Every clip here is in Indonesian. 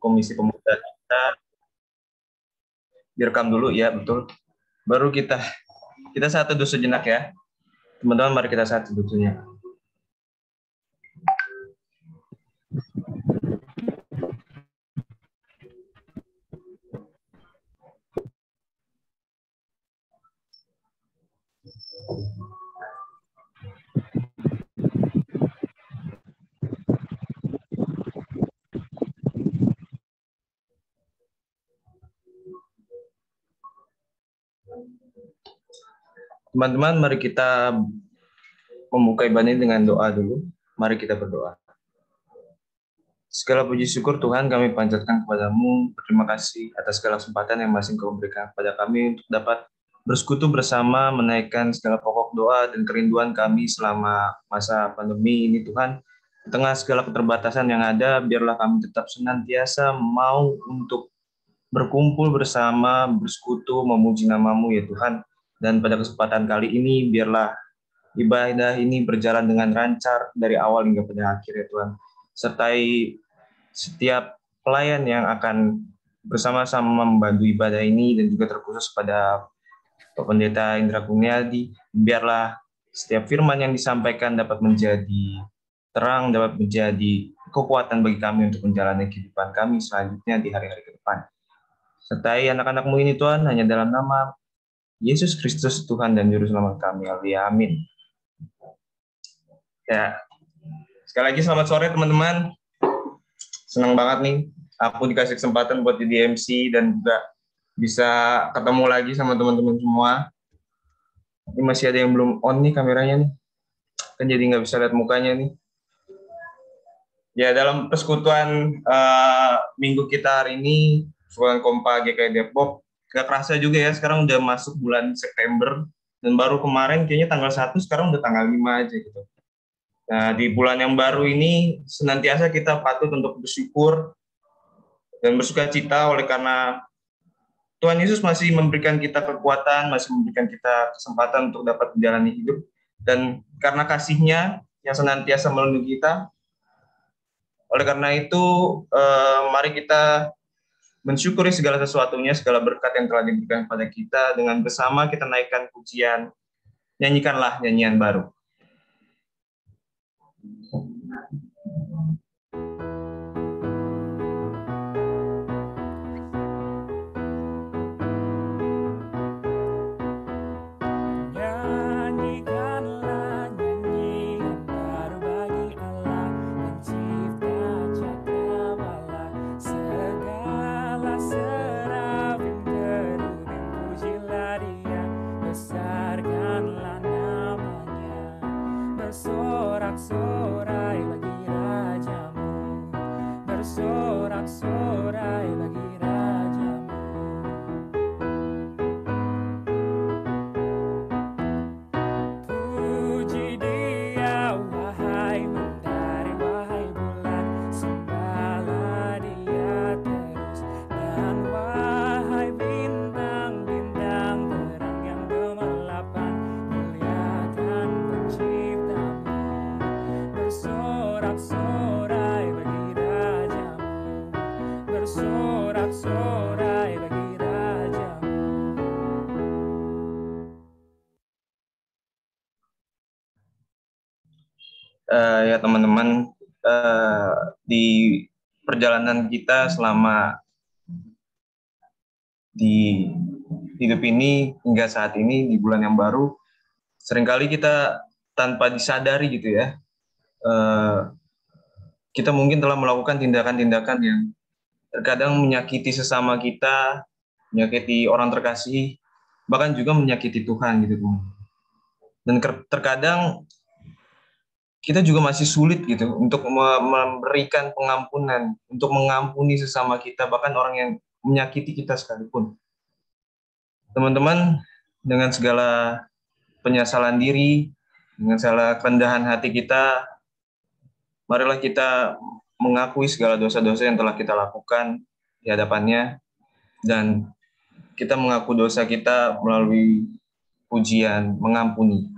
Komisi Pemuda kita direkam dulu ya, betul. Baru kita saat teduh sejenak ya. Teman-teman, mari kita saat teduh sejenak. Teman-teman, mari kita membuka ibadah dengan doa dulu. Mari kita berdoa. Segala puji syukur Tuhan kami panjatkan kepadamu. Terima kasih atas segala kesempatan yang masih Kau berikan kepada kami untuk dapat bersekutu bersama, menaikkan segala pokok doa dan kerinduan kami selama masa pandemi ini Tuhan. Di tengah segala keterbatasan yang ada, biarlah kami tetap senantiasa mau untuk berkumpul bersama, bersekutu, memuji nama-Mu ya Tuhan. Dan pada kesempatan kali ini, biarlah ibadah ini berjalan dengan lancar dari awal hingga pada akhir ya Tuhan. Sertai setiap pelayan yang akan bersama-sama membantu ibadah ini dan juga terkhusus pada Pak Pendeta Indra Kurniadi, biarlah setiap firman yang disampaikan dapat menjadi terang, dapat menjadi kekuatan bagi kami untuk menjalani kehidupan kami selanjutnya di hari-hari ke depan. Sertai anak-anak-Mu ini Tuhan, hanya dalam nama Yesus Kristus Tuhan dan Juru Selamat kami. Amin. Ya, sekali lagi selamat sore teman-teman. Senang banget nih, aku dikasih kesempatan buat jadi MC dan juga bisa ketemu lagi sama teman-teman semua. Ini masih ada yang belum on nih kameranya nih, kan jadi nggak bisa lihat mukanya nih. Ya, dalam persekutuan minggu kita hari ini, Persekutuan Kompa GKI Depok, gak kerasa juga ya, sekarang udah masuk bulan September, dan baru kemarin kayaknya tanggal 1, sekarang udah tanggal 5 aja gitu. Nah, di bulan yang baru ini, senantiasa kita patut untuk bersyukur dan bersuka cita oleh karena Tuhan Yesus masih memberikan kita kekuatan, masih memberikan kita kesempatan untuk dapat menjalani hidup. Dan karena kasih-Nya yang senantiasa melindungi kita, oleh karena itu, mari kita mensyukuri segala sesuatunya, segala berkat yang telah diberikan kepada kita, dengan bersama kita naikkan pujian, nyanyikanlah nyanyian baru. Bersorak-sorai bagi Raja-Mu, bersorak-sorai bagi Raja-Mu. Puji Dia wahai mentari, wahai bulan, sembahlah Dia terus. Dan wahai bintang-bintang terang yang gemerlapan, muliakan Pencipta-Mu. Bersorak-sorai bagi Raja-Mu, bersorak-sorai bagi Raja-Mu. Ya teman-teman, di perjalanan kita selama di hidup ini hingga saat ini di bulan yang baru, seringkali kita tanpa disadari gitu ya, kita mungkin telah melakukan tindakan-tindakan yang terkadang menyakiti sesama kita, menyakiti orang terkasih, bahkan juga menyakiti Tuhan gitu teman. Dan terkadang kita juga masih sulit gitu untuk memberikan pengampunan, untuk mengampuni sesama kita, bahkan orang yang menyakiti kita sekalipun. Teman-teman, dengan segala penyesalan diri, dengan segala kerendahan hati kita, marilah kita mengakui segala dosa-dosa yang telah kita lakukan di hadapannya, dan kita mengaku dosa kita melalui pujian, mengampuni.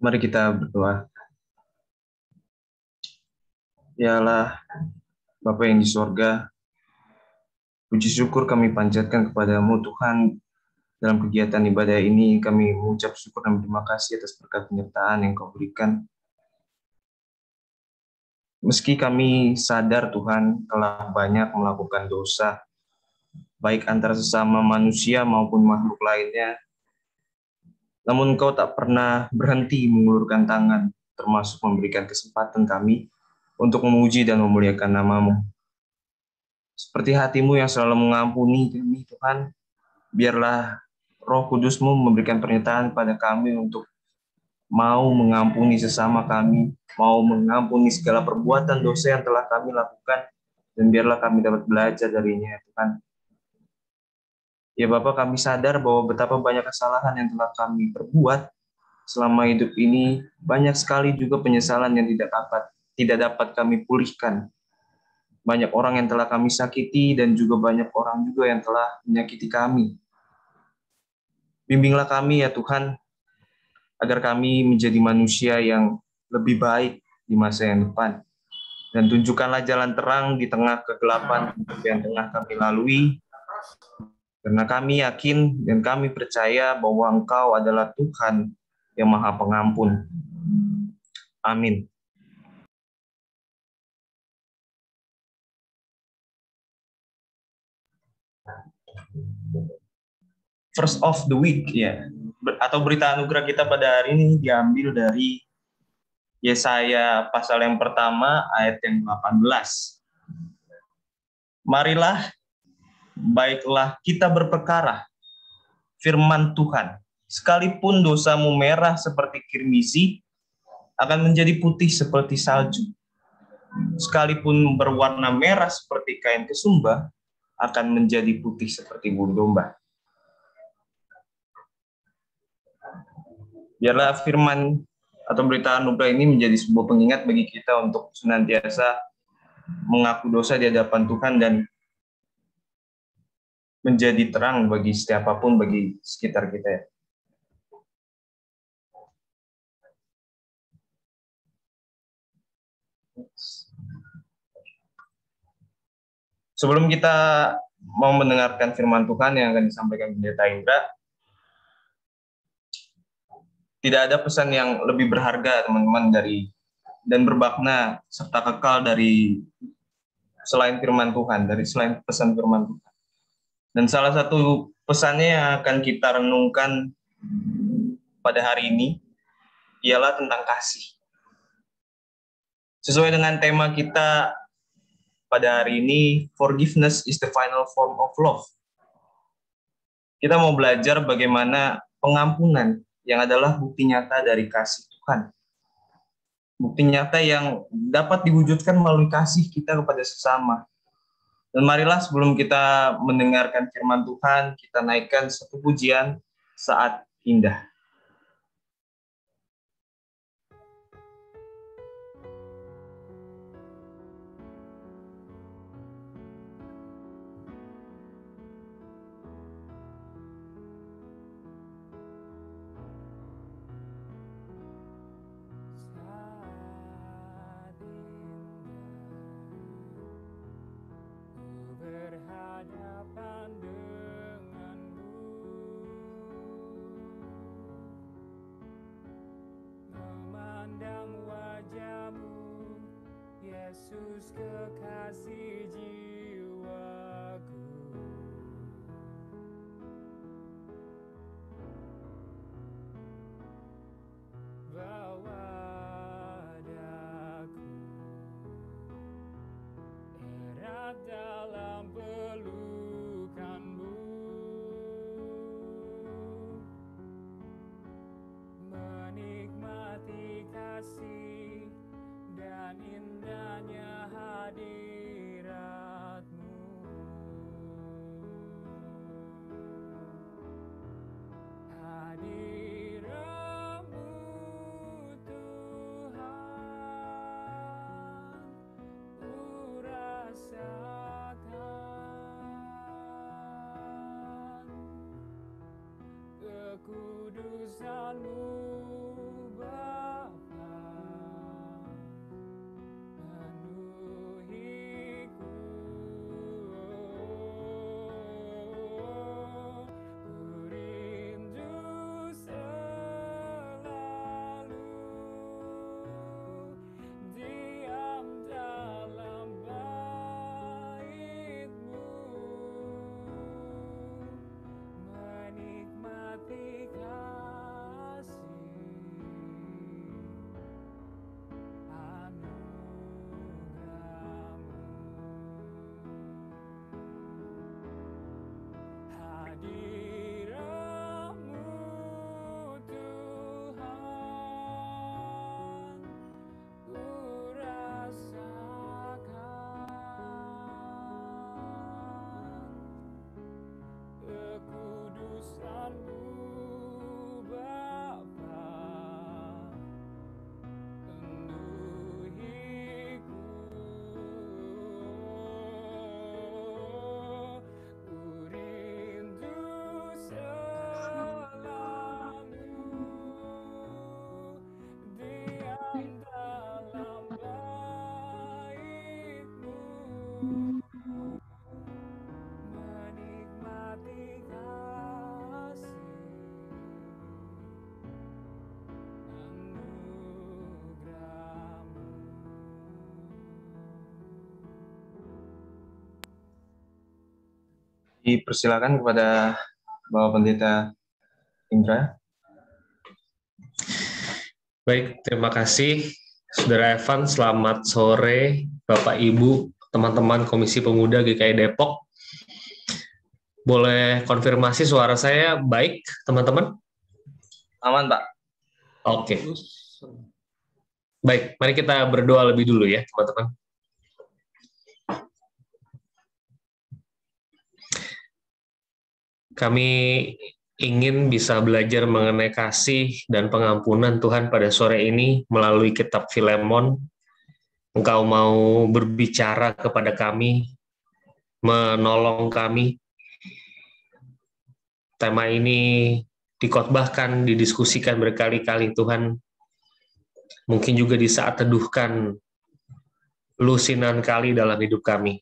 Mari kita berdoa. Ya Allah, Bapa yang di sorga, puji syukur kami panjatkan kepadamu Tuhan. Dalam kegiatan ibadah ini kami mengucap syukur dan terima kasih atas berkat penyertaan yang kau berikan. Meski kami sadar Tuhan telah banyak melakukan dosa, baik antara sesama manusia maupun makhluk lainnya, namun Engkau tak pernah berhenti mengulurkan tangan, termasuk memberikan kesempatan kami untuk memuji dan memuliakan nama-Mu. Seperti hati-Mu yang selalu mengampuni kami, Tuhan, biarlah Roh Kudus-Mu memberikan pernyataan pada kami untuk mau mengampuni sesama kami, mau mengampuni segala perbuatan dosa yang telah kami lakukan, dan biarlah kami dapat belajar darinya, Tuhan. Ya Bapak, kami sadar bahwa betapa banyak kesalahan yang telah kami perbuat selama hidup ini, banyak sekali juga penyesalan yang tidak dapat kami pulihkan. Banyak orang yang telah kami sakiti dan juga banyak orang juga yang telah menyakiti kami. Bimbinglah kami ya Tuhan, agar kami menjadi manusia yang lebih baik di masa yang depan. Dan tunjukkanlah jalan terang di tengah kegelapan yang tengah kami lalui, karena kami yakin dan kami percaya bahwa Engkau adalah Tuhan yang Maha Pengampun. Amin. First of the week, ya, atau berita anugerah kita pada hari ini diambil dari Yesaya pasal yang pertama ayat yang 18. Marilah, baiklah kita berperkara firman Tuhan. Sekalipun dosamu merah seperti kirmizi, akan menjadi putih seperti salju. Sekalipun berwarna merah seperti kain kesumba, akan menjadi putih seperti bulu domba. Biarlah firman atau berita anugerah ini menjadi sebuah pengingat bagi kita untuk senantiasa mengaku dosa di hadapan Tuhan dan menjadi terang bagi siapapun, bagi sekitar kita. Sebelum kita mau mendengarkan firman Tuhan yang akan disampaikan Pendeta Indra, tidak ada pesan yang lebih berharga teman-teman dan bermakna serta kekal dari selain firman Tuhan, selain pesan firman Tuhan. Dan salah satu pesannya yang akan kita renungkan pada hari ini ialah tentang kasih. Sesuai dengan tema kita pada hari ini, forgiveness is the final form of love. Kita mau belajar bagaimana pengampunan yang adalah bukti nyata dari kasih Tuhan. Bukti nyata yang dapat diwujudkan melalui kasih kita kepada sesama. Dan marilah sebelum kita mendengarkan firman Tuhan, kita naikkan satu pujian Saat Indah. Berhadapan denganmu, memandang wajahmu, Yesus kekasih jiwaku. Bawa daku erat dalam pelukanmu, menikmati kasih dan indahnya hadiratmu. Hadiratmu Tuhan, ku rasakan kekudusan-Mu, menikmati kasih anugerah-Mu. Dipersilakan kepada Bapak Pendeta Indra. Baik, terima kasih Saudara Evan. Selamat sore Bapak Ibu, teman-teman Komisi Pemuda GKI Depok. Boleh konfirmasi suara saya baik, teman-teman? Aman, Pak. Oke. Baik, mari kita berdoa lebih dulu ya, teman-teman. Kami ingin bisa belajar mengenai kasih dan pengampunan Tuhan pada sore ini melalui kitab Filemon. Engkau mau berbicara kepada kami, menolong kami. Tema ini dikotbahkan, didiskusikan berkali-kali Tuhan. Mungkin juga di saat teduhkan lusinan kali dalam hidup kami.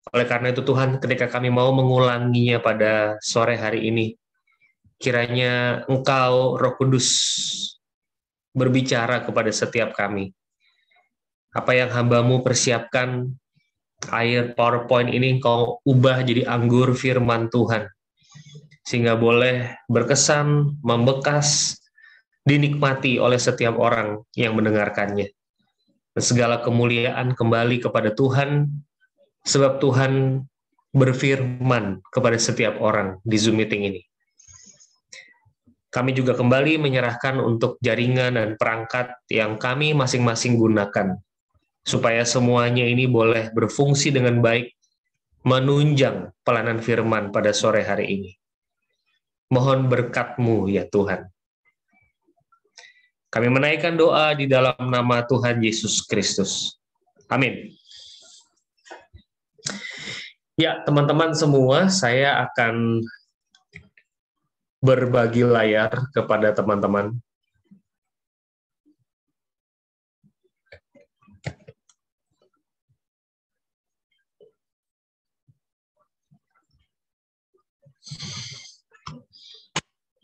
Oleh karena itu Tuhan, ketika kami mau mengulanginya pada sore hari ini, kiranya Engkau, Roh Kudus, berbicara kepada setiap kami. Apa yang hamba-Mu persiapkan, air PowerPoint ini Engkau ubah jadi anggur firman Tuhan, sehingga boleh berkesan, membekas, dinikmati oleh setiap orang yang mendengarkannya. Dan segala kemuliaan kembali kepada Tuhan, sebab Tuhan berfirman kepada setiap orang di Zoom meeting ini. Kami juga kembali menyerahkan untuk jaringan dan perangkat yang kami masing-masing gunakan, supaya semuanya ini boleh berfungsi dengan baik, menunjang pelayanan firman pada sore hari ini. Mohon berkat-Mu ya Tuhan. Kami menaikkan doa di dalam nama Tuhan Yesus Kristus. Amin. Ya, teman-teman semua, saya akan berbagi layar kepada teman-teman.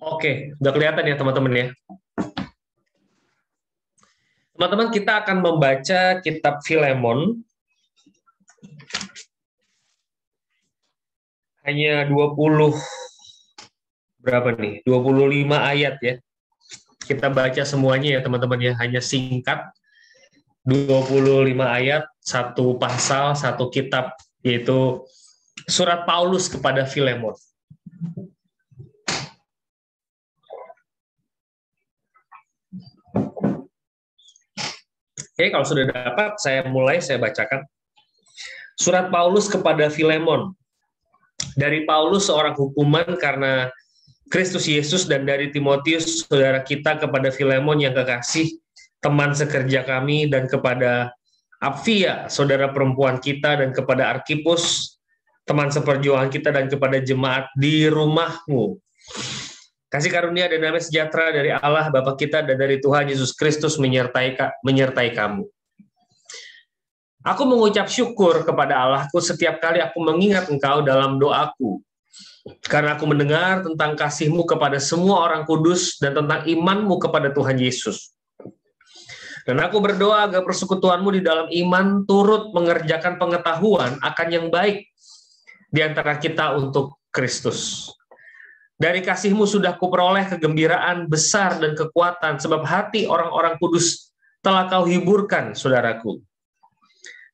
Oke, udah kelihatan ya teman-teman ya. Teman-teman, kita akan membaca kitab Filemon. Hanya 25 ayat ya. Kita baca semuanya ya teman-teman ya, hanya singkat. 25 ayat, satu pasal, satu kitab, yaitu surat Paulus kepada Filemon. Oke, kalau sudah dapat, saya bacakan. Surat Paulus kepada Filemon. Dari Paulus seorang hukuman karena Kristus Yesus, dan dari Timotius saudara kita kepada Filemon yang kekasih, teman sekerja kami, dan kepada Apfia saudara perempuan kita, dan kepada Arkipus teman seperjuangan kita, dan kepada jemaat di rumahmu. Kasih karunia dan damai sejahtera dari Allah Bapa kita dan dari Tuhan Yesus Kristus menyertai kamu. Aku mengucap syukur kepada Allahku setiap kali aku mengingat engkau dalam doaku, karena aku mendengar tentang kasih-Mu kepada semua orang kudus dan tentang iman-Mu kepada Tuhan Yesus. Dan aku berdoa agar persekutuan-Mu di dalam iman turut mengerjakan pengetahuan akan yang baik di antara kita untuk Kristus. Dari kasih-Mu sudah kuperoleh kegembiraan besar dan kekuatan, sebab hati orang-orang kudus telah Kau hiburkan, saudaraku.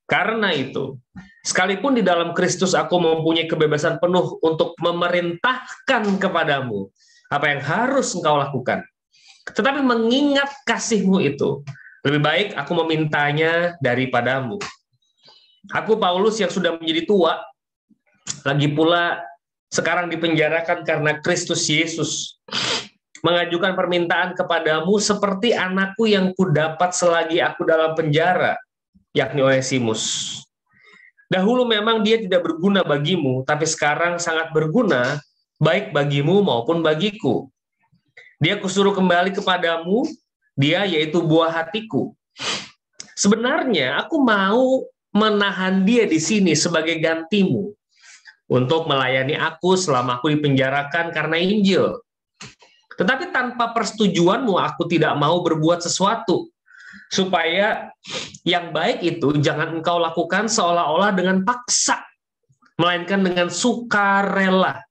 Karena itu, sekalipun di dalam Kristus aku mempunyai kebebasan penuh untuk memerintahkan kepadamu apa yang harus engkau lakukan. Tetapi mengingat kasih-Mu itu, lebih baik aku memintanya daripadamu. Aku Paulus yang sudah menjadi tua, lagi pula sekarang dipenjarakan karena Kristus Yesus, mengajukan permintaan kepadamu seperti anakku yang kudapat selagi aku dalam penjara, yakni Onesimus. Dahulu memang dia tidak berguna bagimu, tapi sekarang sangat berguna, baik bagimu maupun bagiku. Dia kusuruh kembali kepadamu, dia yaitu buah hatiku. Sebenarnya aku mau menahan dia di sini sebagai gantimu untuk melayani aku selama aku dipenjarakan karena Injil. Tetapi tanpa persetujuanmu aku tidak mau berbuat sesuatu, supaya yang baik itu jangan engkau lakukan seolah-olah dengan paksa, melainkan dengan sukarela.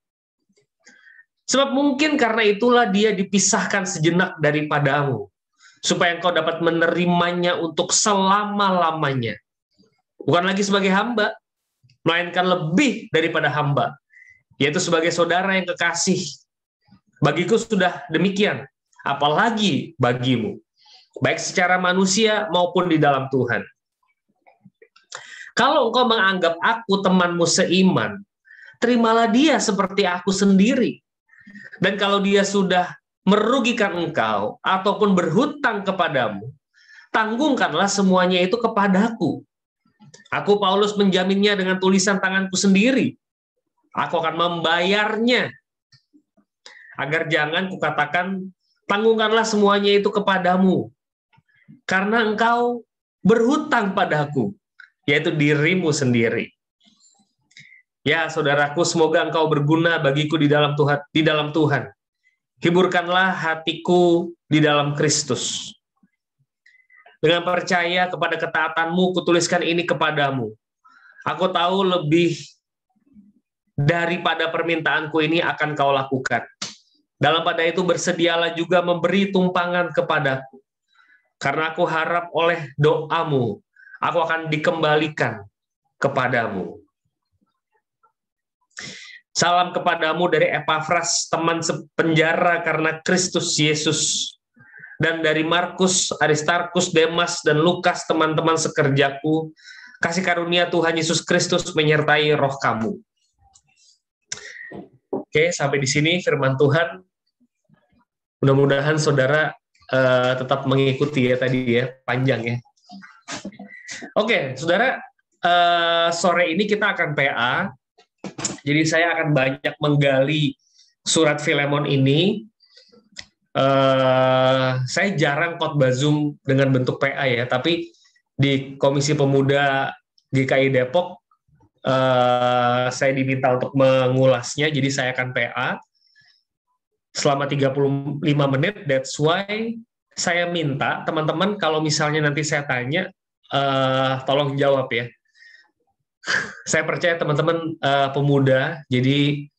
Sebab mungkin karena itulah dia dipisahkan sejenak daripadamu, supaya engkau dapat menerimanya untuk selama-lamanya. Bukan lagi sebagai hamba, melainkan lebih daripada hamba, yaitu sebagai saudara yang kekasih. Bagiku sudah demikian, apalagi bagimu, baik secara manusia maupun di dalam Tuhan. Kalau engkau menganggap aku temanmu seiman, terimalah dia seperti aku sendiri. Dan kalau dia sudah merugikan engkau ataupun berhutang kepadamu, tanggungkanlah semuanya itu kepadaku. Aku Paulus menjaminnya dengan tulisan tanganku sendiri. Aku akan membayarnya. Agar jangan kukatakan, tanggungkanlah semuanya itu kepadamu. Karena engkau berhutang padaku, yaitu dirimu sendiri. Ya, saudaraku, semoga engkau berguna bagiku di dalam Tuhan. Hiburkanlah hatiku di dalam Kristus. Dengan percaya kepada ketaatanmu, kutuliskan ini kepadamu. Aku tahu lebih daripada permintaanku ini akan kau lakukan. Dalam pada itu bersedialah juga memberi tumpangan kepadaku. Karena aku harap oleh doamu, aku akan dikembalikan kepadamu. Salam kepadamu dari Epafras, teman sepenjara karena Kristus Yesus. Dan dari Markus, Aristarkus, Demas, dan Lukas, teman-teman sekerjaku. Kasih karunia Tuhan Yesus Kristus menyertai roh kamu. Oke, sampai di sini firman Tuhan. Mudah-mudahan saudara tetap mengikuti ya tadi ya, panjang ya. Oke, saudara, sore ini kita akan PA. Jadi saya akan banyak menggali surat Filemon ini. Saya jarang khotbah Zoom dengan bentuk PA ya, tapi di Komisi Pemuda GKI Depok saya diminta untuk mengulasnya, jadi saya akan PA selama 35 menit. That's why saya minta teman-teman kalau misalnya nanti saya tanya, tolong jawab ya. Saya percaya teman-teman pemuda, jadi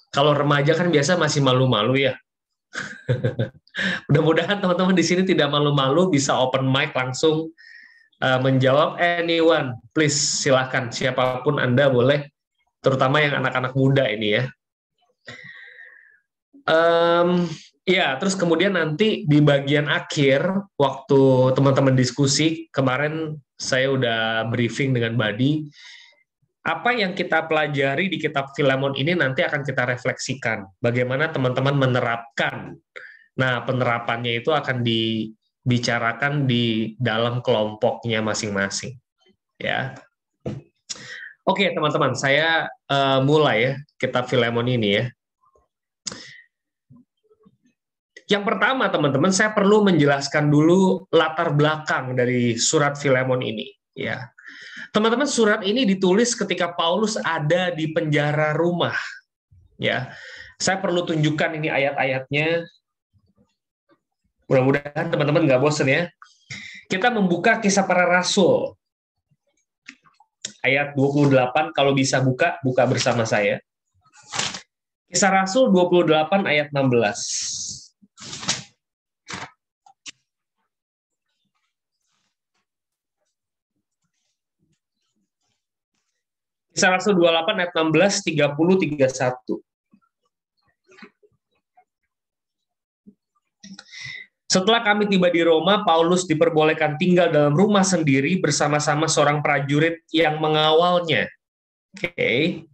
kalau remaja kan biasa masih malu-malu ya. Mudah-mudahan teman-teman di sini tidak malu-malu, bisa open mic langsung menjawab. Anyone, please silahkan, siapapun Anda boleh, terutama yang anak-anak muda ini ya. Ya, terus kemudian nanti di bagian akhir, waktu teman-teman diskusi, kemarin saya udah briefing dengan Badi, apa yang kita pelajari di kitab Filemon ini nanti akan kita refleksikan. Bagaimana teman-teman menerapkan. Nah, penerapannya itu akan dibicarakan di dalam kelompoknya masing-masing. Ya. Oke, teman-teman, saya mulai ya kitab Filemon ini ya. Yang pertama, teman-teman, saya perlu menjelaskan dulu latar belakang dari surat Filemon ini. Ya, teman-teman, surat ini ditulis ketika Paulus ada di penjara rumah. Ya, saya perlu tunjukkan ini ayat-ayatnya. Mudah-mudahan teman-teman nggak bosan ya. Kita membuka Kisah Para Rasul. Ayat 28, kalau bisa buka bersama saya. Kisah Rasul 28 ayat 16. Kisah Rasul 28 ayat 16, 30, 31. Setelah kami tiba di Roma, Paulus diperbolehkan tinggal dalam rumah sendiri bersama-sama seorang prajurit yang mengawalnya. Oke.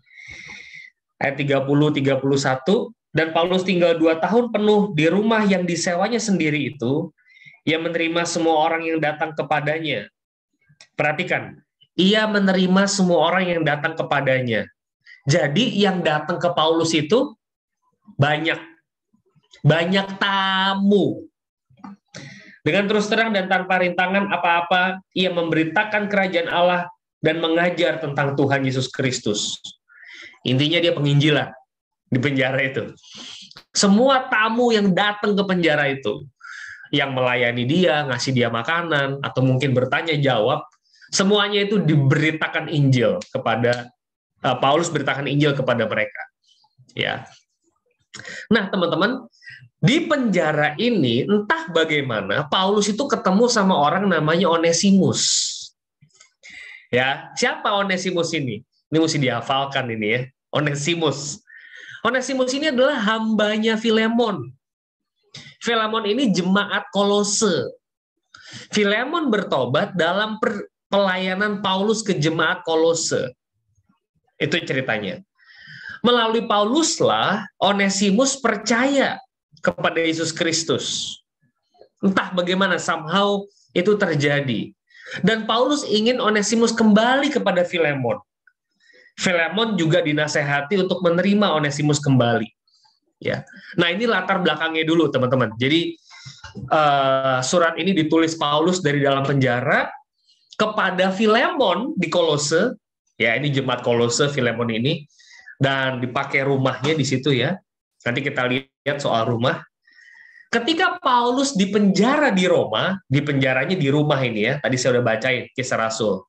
Ayat 30, 31. Dan Paulus tinggal 2 tahun penuh di rumah yang disewanya sendiri itu, ia menerima semua orang yang datang kepadanya. Perhatikan. Ia menerima semua orang yang datang kepadanya. Jadi yang datang ke Paulus itu banyak tamu. Dengan terus terang dan tanpa rintangan apa-apa, ia memberitakan kerajaan Allah dan mengajar tentang Tuhan Yesus Kristus. Intinya dia penginjilan di penjara itu. Semua tamu yang datang ke penjara itu, yang melayani dia, ngasih dia makanan, atau mungkin bertanya jawab, semuanya itu diberitakan Injil kepada Paulus, beritakan Injil kepada mereka. Ya. Nah, teman-teman, di penjara ini entah bagaimana Paulus itu ketemu sama orang namanya Onesimus. Ya, siapa Onesimus ini? Ini mesti dihafalkan ini ya. Onesimus. Onesimus ini adalah hambanya Filemon. Filemon ini jemaat Kolose. Filemon bertobat dalam pelayanan Paulus ke jemaat Kolose. Itu ceritanya. Melalui Pauluslah Onesimus percaya kepada Yesus Kristus. Entah bagaimana, somehow itu terjadi. Dan Paulus ingin Onesimus kembali kepada Filemon. Filemon juga dinasehati untuk menerima Onesimus kembali. Ya. Nah, ini latar belakangnya dulu, teman-teman. Jadi surat ini ditulis Paulus dari dalam penjara kepada Filemon di Kolose. Ya, ini jemaat Kolose, Filemon ini, dan dipakai rumahnya di situ ya. Nanti kita lihat soal rumah. Ketika Paulus dipenjara di Roma, di penjaranya di rumah ini ya. Tadi saya udah bacain Kisah Rasul.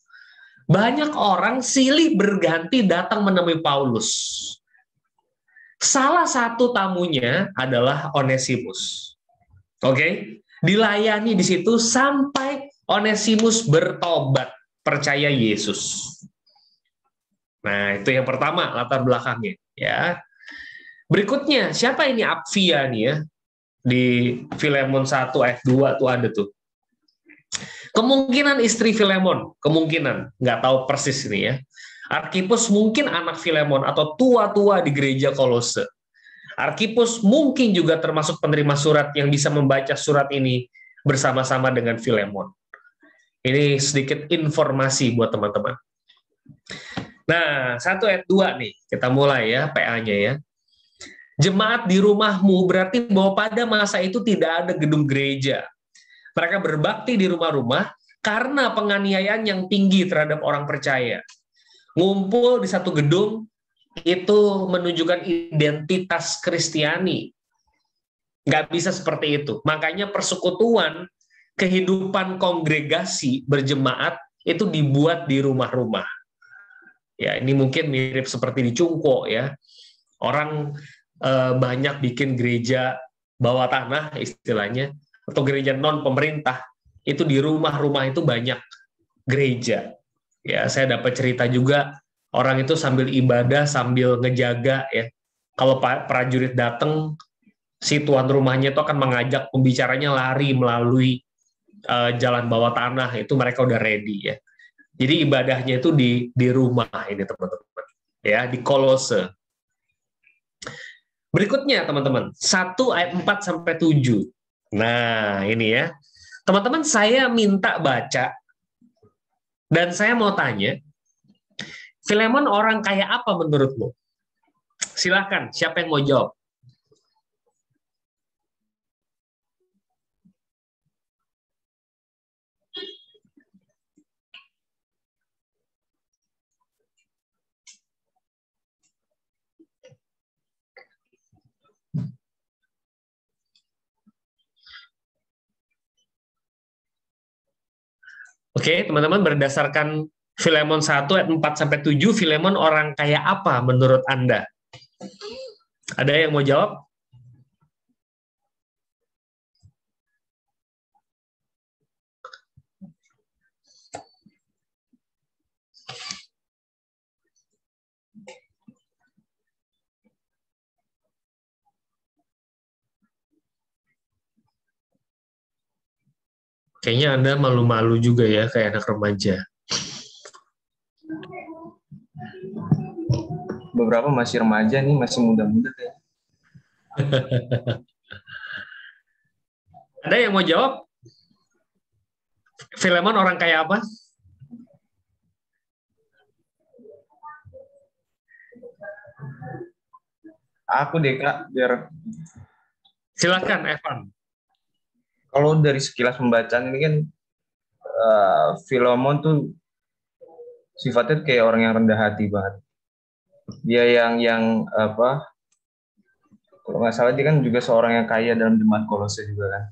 Banyak orang silih berganti datang menemui Paulus. Salah satu tamunya adalah Onesimus. Oke? Dilayani di situ sampai Onesimus bertobat, percaya Yesus. Nah, itu yang pertama latar belakangnya, ya. Berikutnya, siapa ini Apfia nih ya? Di Filemon 1 ayat 2 tuh ada tuh. Kemungkinan istri Filemon, kemungkinan, nggak tahu persis ini ya. Arkipus mungkin anak Filemon atau tua-tua di gereja Kolose. Arkipus mungkin juga termasuk penerima surat yang bisa membaca surat ini bersama-sama dengan Filemon. Ini sedikit informasi buat teman-teman. Nah, 1 ayat 2 nih, kita mulai ya, PA-nya ya. Jemaat di rumahmu berarti bahwa pada masa itu tidak ada gedung gereja. Mereka berbakti di rumah-rumah karena penganiayaan yang tinggi terhadap orang percaya. Ngumpul di satu gedung itu menunjukkan identitas Kristiani. Nggak bisa seperti itu. Makanya persekutuan, kehidupan kongregasi berjemaat itu dibuat di rumah-rumah. Ya, ini mungkin mirip seperti di Cungko ya. Orang banyak bikin gereja bawah tanah istilahnya, atau gereja non pemerintah. Itu di rumah-rumah itu banyak gereja. Ya, saya dapat cerita juga orang itu sambil ibadah sambil ngejaga ya. Kalau prajurit datang, si tuan rumahnya itu akan mengajak pembicaranya lari melalui jalan bawah tanah. Itu mereka udah ready ya. Jadi ibadahnya itu di rumah ini teman-teman. Ya, di Kolose. Berikutnya teman-teman, 1 ayat 4 sampai 7. Nah, ini ya. Teman-teman, saya minta baca dan saya mau tanya, Filemon orang kayak apa menurutmu? Silakan, siapa yang mau jawab? Oke, teman-teman, berdasarkan Filemon 1 ayat 4 sampai 7, Filemon orang kayak apa menurut Anda? Ada yang mau jawab? Kayaknya Anda malu-malu juga ya, kayak anak remaja. Beberapa masih remaja nih, masih muda-muda kayak. Ada yang mau jawab? Filemon orang kayak apa? Aku deh Kak, biar Silakan, Evan. kalau dari sekilas pembacaan ini kan Filemon tuh sifatnya kayak orang yang rendah hati banget. Dia yang apa? Kalau nggak salah dia kan juga seorang yang kaya dalam jemaat Kolose juga kan.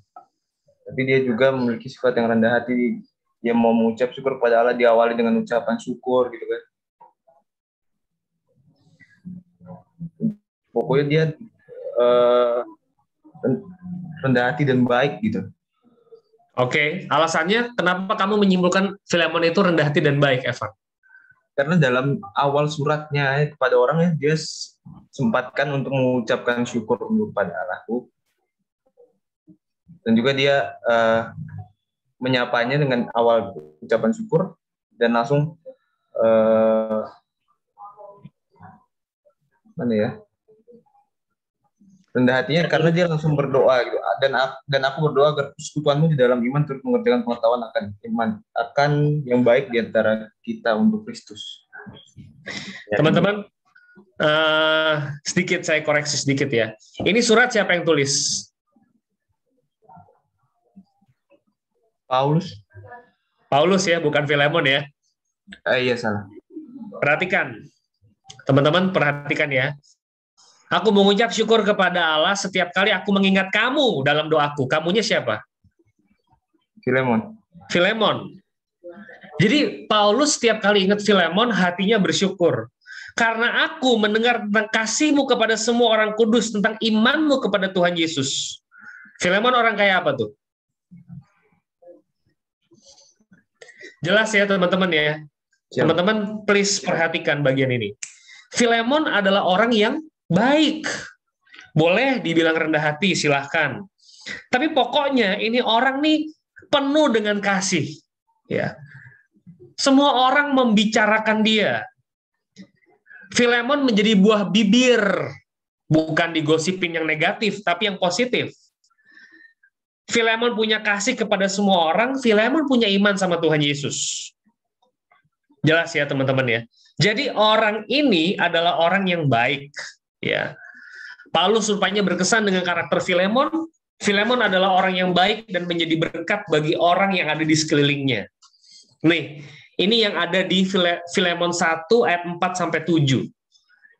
Tapi dia juga memiliki sifat yang rendah hati. Dia mau mengucap syukur kepada Allah diawali dengan ucapan syukur gitu kan. Pokoknya dia rendah hati dan baik gitu. Oke, alasannya kenapa kamu menyimpulkan Filemon itu rendah hati dan baik, Evan? Karena dalam awal suratnya kepada orang ya, dia sempatkan untuk mengucapkan syukur kepada Allahku. Dan juga dia menyapanya dengan awal ucapan syukur dan langsung rendah hatinya karena dia langsung berdoa gitu. Dan aku berdoa agar persekutuanmu di dalam iman turut mengerjakan pengetahuan akan iman akan yang baik di antara kita untuk Kristus. Teman-teman, sedikit saya koreksi sedikit ya. Ini surat siapa yang tulis? Paulus ya, bukan Filemon ya. Iya salah. Perhatikan, teman-teman perhatikan ya. Aku mengucap syukur kepada Allah setiap kali aku mengingat kamu dalam doaku. Kamunya siapa? Filemon. Jadi Paulus setiap kali ingat Filemon, hatinya bersyukur. Karena aku mendengar tentang kasihmu kepada semua orang kudus, tentang imanmu kepada Tuhan Yesus. Filemon orang kayak apa tuh? Jelas ya teman-teman ya. Teman-teman please perhatikan bagian ini. Filemon adalah orang yang baik. Boleh dibilang rendah hati, silahkan. Tapi pokoknya ini orang nih penuh dengan kasih. Ya. Semua orang membicarakan dia. Filemon menjadi buah bibir. Bukan digosipin yang negatif, tapi yang positif. Filemon punya kasih kepada semua orang, Filemon punya iman sama Tuhan Yesus. Jelas ya teman-teman ya. Jadi orang ini adalah orang yang baik. Ya, Paulus rupanya berkesan dengan karakter Filemon. Filemon adalah orang yang baik dan menjadi berkat bagi orang yang ada di sekelilingnya. Nih, ini yang ada di Filemon 1 ayat 4 sampai 7.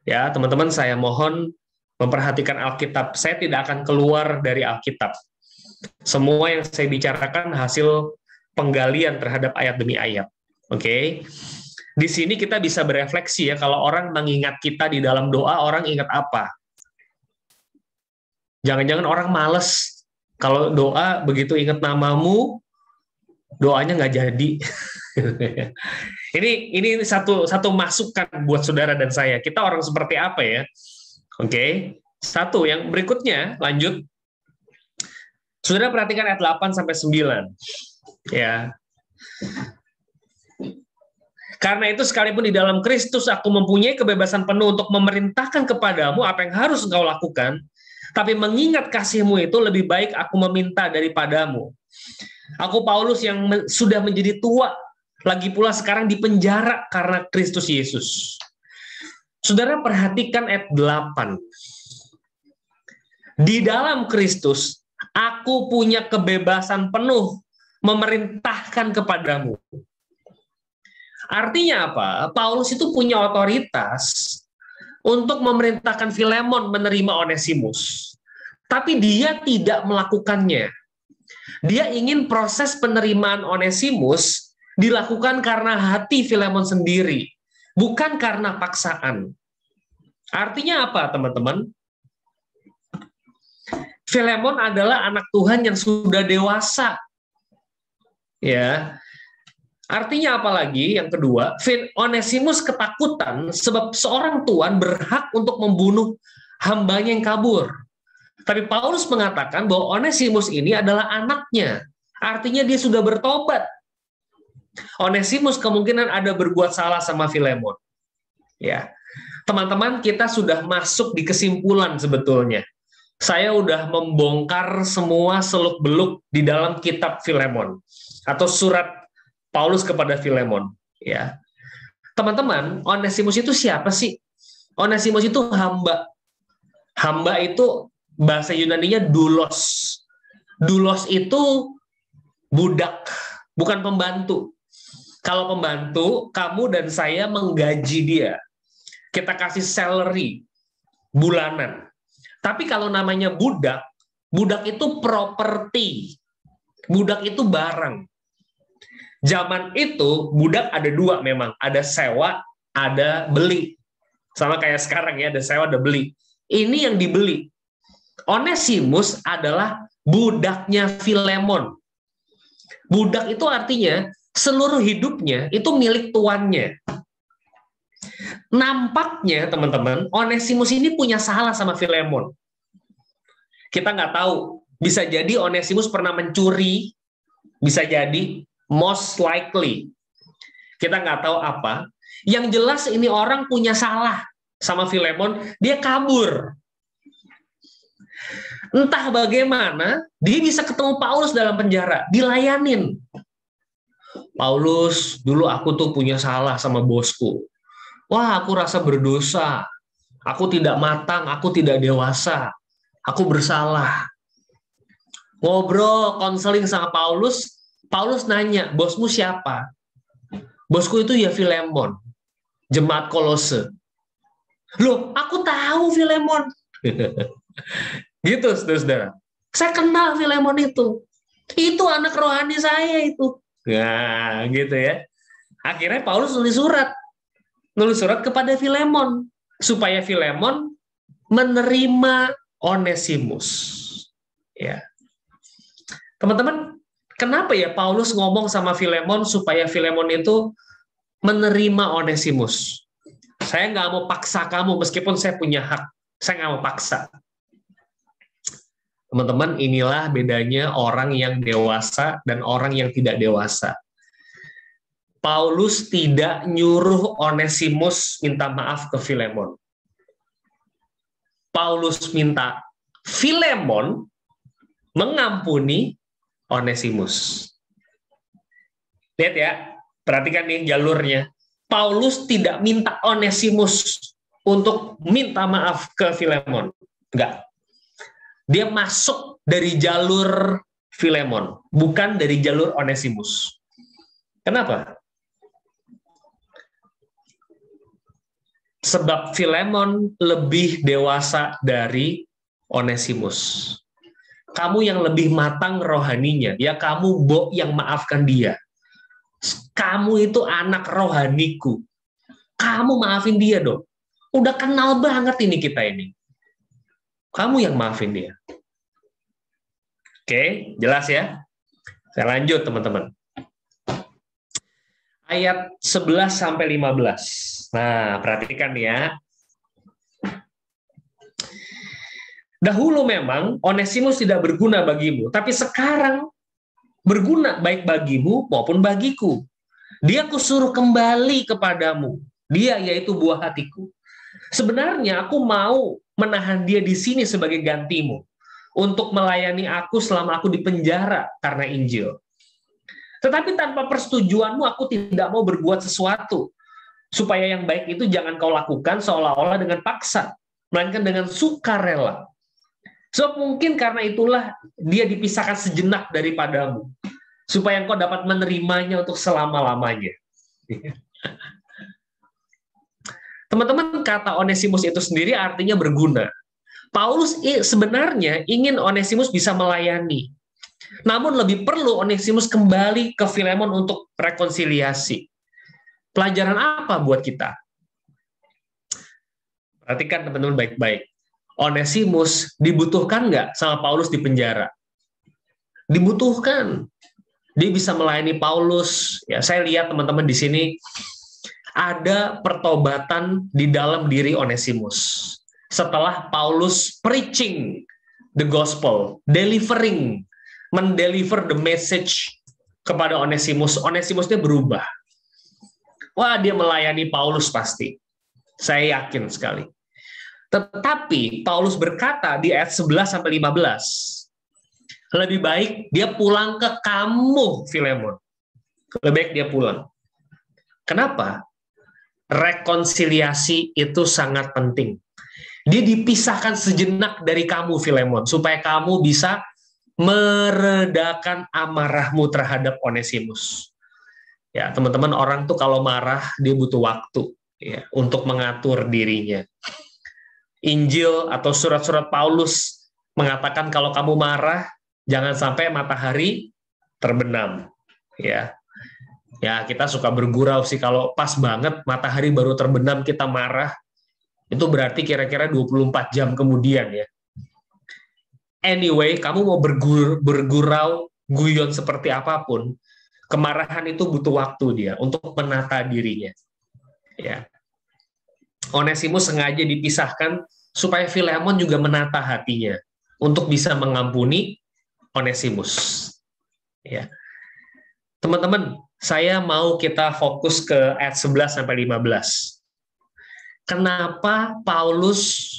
Ya, teman-teman saya mohon memperhatikan Alkitab. Saya tidak akan keluar dari Alkitab. Semua yang saya bicarakan hasil penggalian terhadap ayat demi ayat. Oke. Di sini kita bisa berefleksi ya, kalau orang mengingat kita di dalam doa, orang ingat apa? Jangan-jangan orang males. Kalau doa, begitu ingat namamu, doanya nggak jadi. Ini satu masukan buat saudara dan saya. Kita orang seperti apa ya? Oke. Satu, yang berikutnya, lanjut. Saudara perhatikan ayat 8 sampai 9. Ya. Karena itu sekalipun di dalam Kristus aku mempunyai kebebasan penuh untuk memerintahkan kepadamu apa yang harus engkau lakukan, tapi mengingat kasihmu itu lebih baik aku meminta daripadamu. Aku Paulus yang sudah menjadi tua, lagi pula sekarang di penjara karena Kristus Yesus. Saudara perhatikan ayat 8. Di dalam Kristus aku punya kebebasan penuh memerintahkan kepadamu. Artinya apa? Paulus itu punya otoritas untuk memerintahkan Filemon menerima Onesimus. Tapi dia tidak melakukannya. Dia ingin proses penerimaan Onesimus dilakukan karena hati Filemon sendiri, bukan karena paksaan. Artinya apa, teman-teman? Filemon adalah anak Tuhan yang sudah dewasa. Ya. Artinya apa lagi? Yang kedua, Onesimus ketakutan sebab seorang tuan berhak untuk membunuh hambanya yang kabur. Tapi Paulus mengatakan bahwa Onesimus ini adalah anaknya. Artinya dia sudah bertobat. Onesimus kemungkinan ada berbuat salah sama Filemon. Ya. Teman-teman, kita sudah masuk di kesimpulan sebetulnya. Saya udah membongkar semua seluk-beluk di dalam kitab Filemon atau surat Paulus kepada Filemon, ya. Teman-teman, Onesimus itu siapa sih? Onesimus itu hamba. Hamba itu bahasa Yunaninya doulos. Doulos itu budak, bukan pembantu. Kalau pembantu, kamu dan saya menggaji dia. Kita kasih salary bulanan. Tapi kalau namanya budak, budak itu properti. Budak itu barang. Zaman itu budak ada dua memang. Ada sewa, ada beli. Sama kayak sekarang ya, ada sewa, ada beli. Ini yang dibeli. Onesimus adalah budaknya Filemon. Budak itu artinya seluruh hidupnya itu milik tuannya. Nampaknya teman-teman, Onesimus ini punya salah sama Filemon. Kita nggak tahu. Bisa jadi Onesimus pernah mencuri, bisa jadi, most likely. Kita nggak tahu apa. Yang jelas ini orang punya salah sama Filemon, dia kabur. Entah bagaimana, dia bisa ketemu Paulus dalam penjara, dilayanin. Paulus, dulu aku tuh punya salah sama bosku. Wah, aku rasa berdosa. Aku tidak matang, aku tidak dewasa. Aku bersalah. Ngobrol, konseling sama Paulus. Paulus nanya, bosmu siapa? Bosku itu ya Filemon, jemaat Kolose. Loh, aku tahu Filemon. Gitu, saudara. Saya kenal Filemon itu. Itu anak rohani saya itu. Nah, gitu ya. Akhirnya Paulus nulis surat kepada Filemon supaya Filemon menerima Onesimus. Ya. Teman-teman, kenapa ya Paulus ngomong sama Filemon supaya Filemon itu menerima Onesimus? Saya nggak mau paksa kamu meskipun saya punya hak. Saya nggak mau paksa. Teman-teman, inilah bedanya orang yang dewasa dan orang yang tidak dewasa. Paulus tidak nyuruh Onesimus minta maaf ke Filemon. Paulus minta Filemon mengampuni Onesimus. Lihat ya, perhatikan nih jalurnya. Paulus tidak minta Onesimus untuk minta maaf ke Filemon. Enggak. Dia masuk dari jalur Filemon, bukan dari jalur Onesimus. Kenapa? Sebab Filemon lebih dewasa dari Onesimus. Kamu yang lebih matang rohaninya, ya kamu yang maafkan dia. Kamu itu anak rohaniku. Kamu maafin dia dong. Udah kenal banget ini kita ini. Kamu yang maafin dia. Oke, jelas ya? Saya lanjut, teman-teman. Ayat 11-15. Nah, perhatikan ya. Dahulu memang Onesimus tidak berguna bagimu, tapi sekarang berguna baik bagimu maupun bagiku. Dia kusuruh kembali kepadamu. Dia yaitu buah hatiku. Sebenarnya aku mau menahan dia di sini sebagai gantimu untuk melayani aku selama aku di penjara karena Injil. Tetapi tanpa persetujuanmu aku tidak mau berbuat sesuatu supaya yang baik itu jangan kau lakukan seolah-olah dengan paksa, melainkan dengan sukarela. Sebab mungkin karena itulah dia dipisahkan sejenak daripadamu, supaya engkau dapat menerimanya untuk selama-lamanya. Teman-teman, kata Onesimus itu sendiri artinya berguna. Paulus sebenarnya ingin Onesimus bisa melayani. Namun lebih perlu Onesimus kembali ke Filemon untuk rekonsiliasi. Pelajaran apa buat kita? Perhatikan teman-teman baik-baik. Onesimus dibutuhkan nggak sama Paulus di penjara? Dibutuhkan. Dia bisa melayani Paulus. Ya, saya lihat teman-teman di sini ada pertobatan di dalam diri Onesimus. Setelah Paulus preaching the gospel, mendeliver the message kepada Onesimus, Onesimusnya berubah. Wah, dia melayani Paulus pasti. Saya yakin sekali. Tetapi Paulus berkata di ayat 11-15, lebih baik dia pulang ke kamu, Filemon. Lebih baik dia pulang. Kenapa? Rekonsiliasi itu sangat penting. Dia dipisahkan sejenak dari kamu, Filemon, supaya kamu bisa meredakan amarahmu terhadap Onesimus. Ya, teman-teman, orang tuh kalau marah dia butuh waktu ya untuk mengatur dirinya. Injil atau surat-surat Paulus mengatakan kalau kamu marah jangan sampai matahari terbenam. Ya. Ya, kita suka bergurau sih kalau pas banget matahari baru terbenam kita marah. Itu berarti kira-kira 24 jam kemudian ya. Anyway, kamu mau bergurau guyon seperti apapun, kemarahan itu butuh waktu dia untuk menata dirinya. Ya. Onesimus sengaja dipisahkan supaya Filemon juga menata hatinya untuk bisa mengampuni Onesimus. Ya. Teman-teman, saya mau kita fokus ke ayat 11 sampai 15. Kenapa Paulus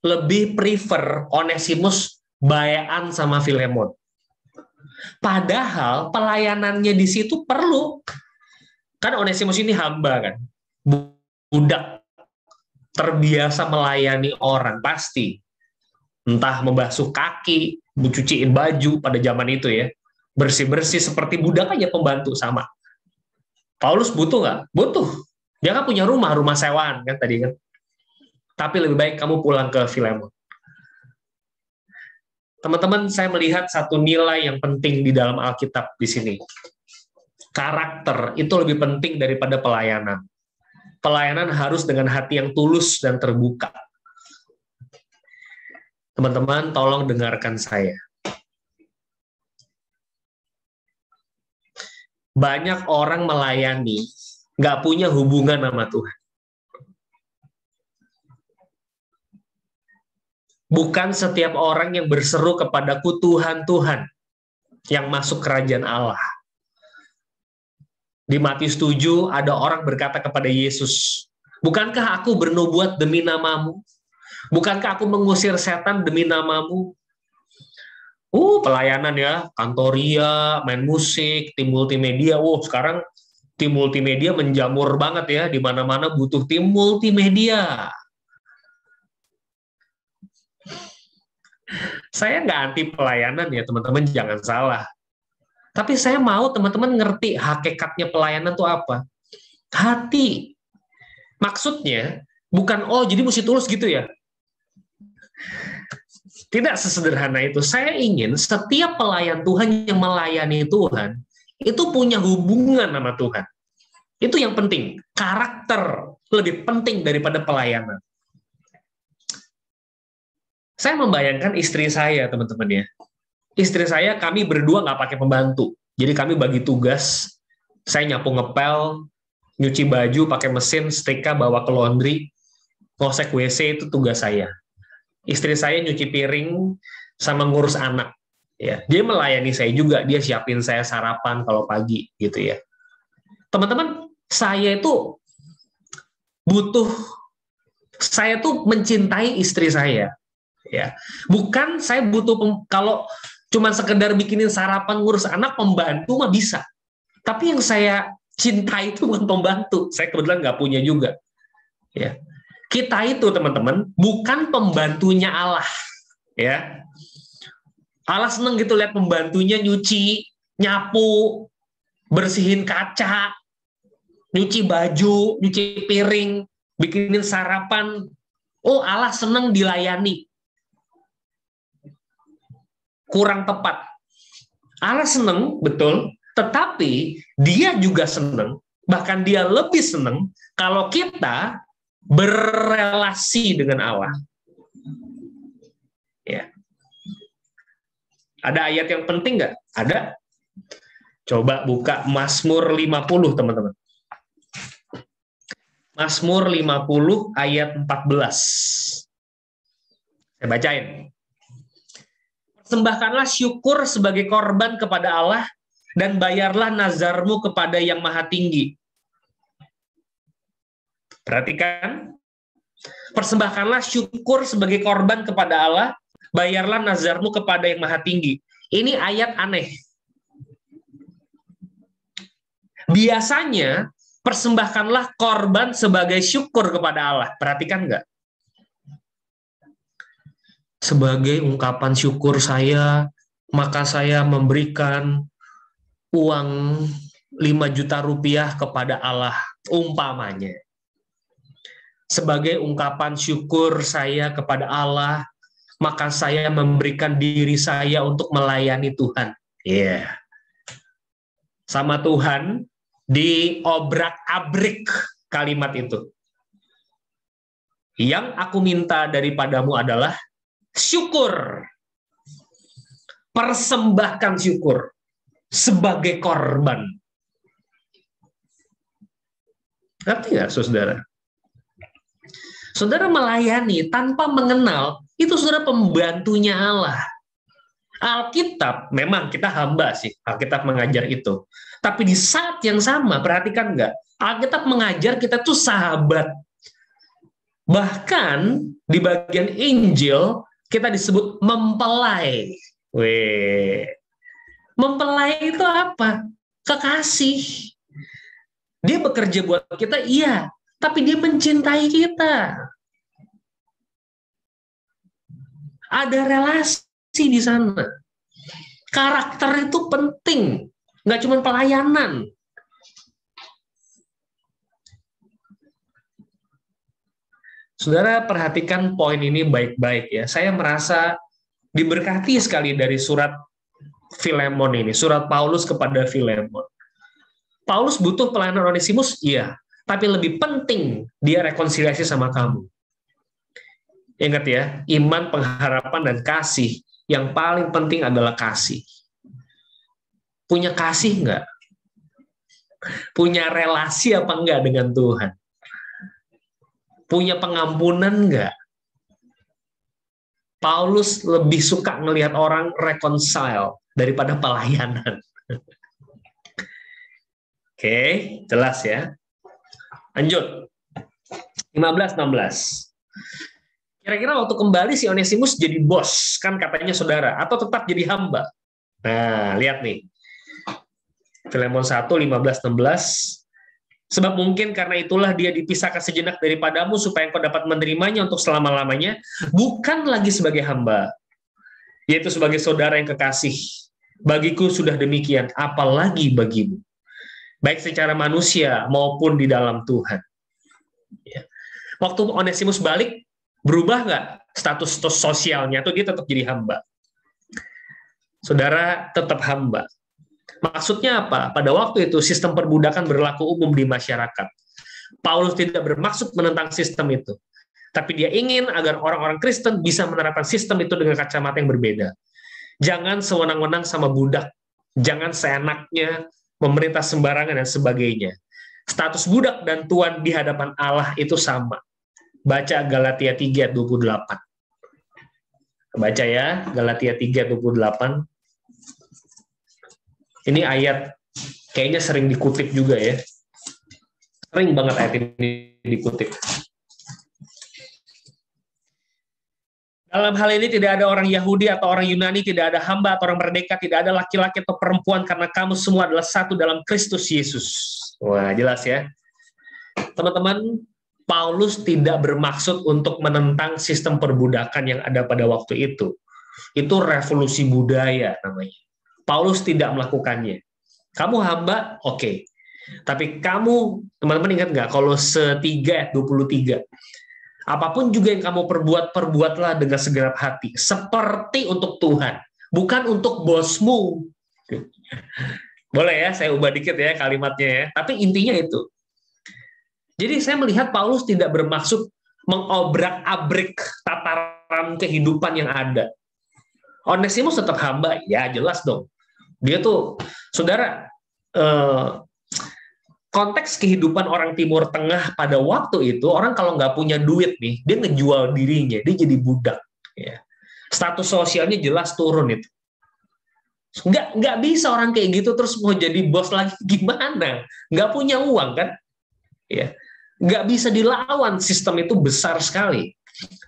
lebih prefer Onesimus bayaan sama Filemon? Padahal pelayanannya di situ perlu. Kan Onesimus ini hamba kan, budak terbiasa melayani orang pasti. Entah membasuh kaki, mencuciin baju pada zaman itu ya. Bersih-bersih seperti budak aja pembantu sama. Paulus butuh nggak? Butuh. Dia kan punya rumah sewaan kan tadi kan. Tapi lebih baik kamu pulang ke Filemon. Teman-teman, saya melihat satu nilai yang penting di dalam Alkitab di sini. Karakter itu lebih penting daripada pelayanan. Pelayanan harus dengan hati yang tulus dan terbuka. Teman-teman, tolong dengarkan saya. Banyak orang melayani, nggak punya hubungan sama Tuhan. Bukan setiap orang yang berseru kepadaku Tuhan, Tuhan, yang masuk kerajaan Allah. Di Matius 7 ada orang berkata kepada Yesus, bukankah aku bernubuat demi namamu? Bukankah aku mengusir setan demi namamu? Pelayanan ya, kantoria, main musik, tim multimedia. Sekarang tim multimedia menjamur banget ya, di mana-mana butuh tim multimedia. Saya nggak anti pelayanan ya teman-teman, jangan salah. Tapi saya mau teman-teman ngerti hakikatnya pelayanan itu apa. Hati. Maksudnya bukan jadi mesti tulus gitu ya. Tidak sesederhana itu. Saya ingin setiap pelayan Tuhan yang melayani Tuhan itu punya hubungan sama Tuhan. Itu yang penting. Karakter lebih penting daripada pelayanan. Saya membayangkan istri saya, teman-teman ya. Istri saya, kami berdua nggak pakai pembantu. Jadi kami bagi tugas. Saya nyapu ngepel, nyuci baju pakai mesin, setrika bawa ke laundry, ngosek WC itu tugas saya. Istri saya nyuci piring sama ngurus anak. Ya, dia melayani saya juga. Dia siapin saya sarapan kalau pagi gitu ya. Teman-teman, saya tuh mencintai istri saya. Ya, bukan saya butuh kalau cuma sekedar bikinin sarapan ngurus anak, pembantu mah bisa. Tapi yang saya cintai itu bukan pembantu. Saya kebetulan nggak punya juga. Ya, kita itu teman-teman bukan pembantunya Allah. Ya, Allah seneng gitu lihat pembantunya nyuci, nyapu, bersihin kaca, nyuci baju, nyuci piring, bikinin sarapan. Allah seneng dilayani. Kurang tepat. Allah seneng, betul, tetapi dia juga seneng, bahkan dia lebih seneng kalau kita berrelasi dengan Allah. Ya. Ada ayat yang penting nggak? Ada. Coba buka Mazmur 50, teman-teman. Mazmur 50 ayat 14. Saya bacain. Persembahkanlah syukur sebagai korban kepada Allah dan bayarlah nazarmu kepada Yang Maha Tinggi. Perhatikan. Persembahkanlah syukur sebagai korban kepada Allah, bayarlah nazarmu kepada Yang Maha Tinggi. Ini ayat aneh. Biasanya persembahkanlah korban sebagai syukur kepada Allah. Perhatikan nggak? Sebagai ungkapan syukur saya, maka saya memberikan uang 5 juta rupiah kepada Allah, umpamanya. Sebagai ungkapan syukur saya kepada Allah, maka saya memberikan diri saya untuk melayani Tuhan. Iya. Sama Tuhan, diobrak-abrik kalimat itu. Yang aku minta daripadamu adalah syukur. Persembahkan syukur sebagai korban. Ngerti nggak, saudara? Saudara melayani tanpa mengenal, itu saudara pembantunya Allah. Alkitab, memang kita hamba sih, Alkitab mengajar itu. Tapi di saat yang sama, perhatikan nggak? Alkitab mengajar kita tuh sahabat. Bahkan di bagian Injil, kita disebut mempelai. Weh. Mempelai itu apa? Kekasih. Dia bekerja buat kita, iya. Tapi dia mencintai kita. Ada relasi di sana. Karakter itu penting. Nggak cuma pelayanan. Saudara perhatikan poin ini baik-baik ya. Saya merasa diberkati sekali dari surat Filemon ini. Surat Paulus kepada Filemon. Paulus butuh pelayanan Onesimus? Iya. Tapi lebih penting dia rekonsiliasi sama kamu. Ingat ya, iman, pengharapan, dan kasih. Yang paling penting adalah kasih. Punya kasih nggak? Punya relasi apa enggak dengan Tuhan? Punya pengampunan nggak? Paulus lebih suka ngelihat orang reconcile daripada pelayanan. Oke, jelas ya. Lanjut. 15-16. Kira-kira waktu kembali si Onesimus jadi bos, kan katanya saudara, atau tetap jadi hamba? Nah, lihat nih. Filemon 1, 15-16. Sebab mungkin karena itulah dia dipisahkan sejenak daripadamu, supaya engkau dapat menerimanya untuk selama-lamanya, bukan lagi sebagai hamba, yaitu sebagai saudara yang kekasih. Bagiku sudah demikian, apalagi bagimu. Baik secara manusia maupun di dalam Tuhan. Ya. Waktu Onesimus balik, berubah nggak status sosialnya? Atau dia tetap jadi hamba? Saudara tetap hamba. Maksudnya apa? Pada waktu itu sistem perbudakan berlaku umum di masyarakat. Paulus tidak bermaksud menentang sistem itu. Tapi dia ingin agar orang-orang Kristen bisa menerapkan sistem itu dengan kacamata yang berbeda. Jangan sewenang-wenang sama budak. Jangan seenaknya memerintah sembarangan dan sebagainya. Status budak dan tuan di hadapan Allah itu sama. Baca Galatia 3 ayat 28. Baca ya, Galatia 3 ayat 28. Ini ayat kayaknya sering dikutip juga ya. Sering banget ayat ini dikutip. Dalam hal ini tidak ada orang Yahudi atau orang Yunani, tidak ada hamba atau orang merdeka, tidak ada laki-laki atau perempuan, karena kamu semua adalah satu dalam Kristus Yesus. Wah, jelas ya. Teman-teman, Paulus tidak bermaksud untuk menentang sistem perbudakan yang ada pada waktu itu. Itu revolusi budaya namanya. Paulus tidak melakukannya. Kamu hamba, oke. Tapi kamu, teman-teman ingat nggak, kalau 3 ayat 23, apapun juga yang kamu perbuat, perbuatlah dengan segenap hati, seperti untuk Tuhan, bukan untuk bosmu. Boleh ya, saya ubah dikit ya kalimatnya ya. Tapi intinya itu. Jadi saya melihat Paulus tidak bermaksud mengobrak-abrik tataran kehidupan yang ada. Onesimus tetap hamba, ya jelas dong. Dia tuh, saudara, konteks kehidupan orang Timur Tengah pada waktu itu, orang kalau nggak punya duit nih, dia ngejual dirinya, dia jadi budak. Ya. Status sosialnya jelas turun itu. Nggak bisa orang kayak gitu terus mau jadi bos lagi, gimana? Nggak punya uang kan? Ya. Nggak bisa dilawan, sistem itu besar sekali.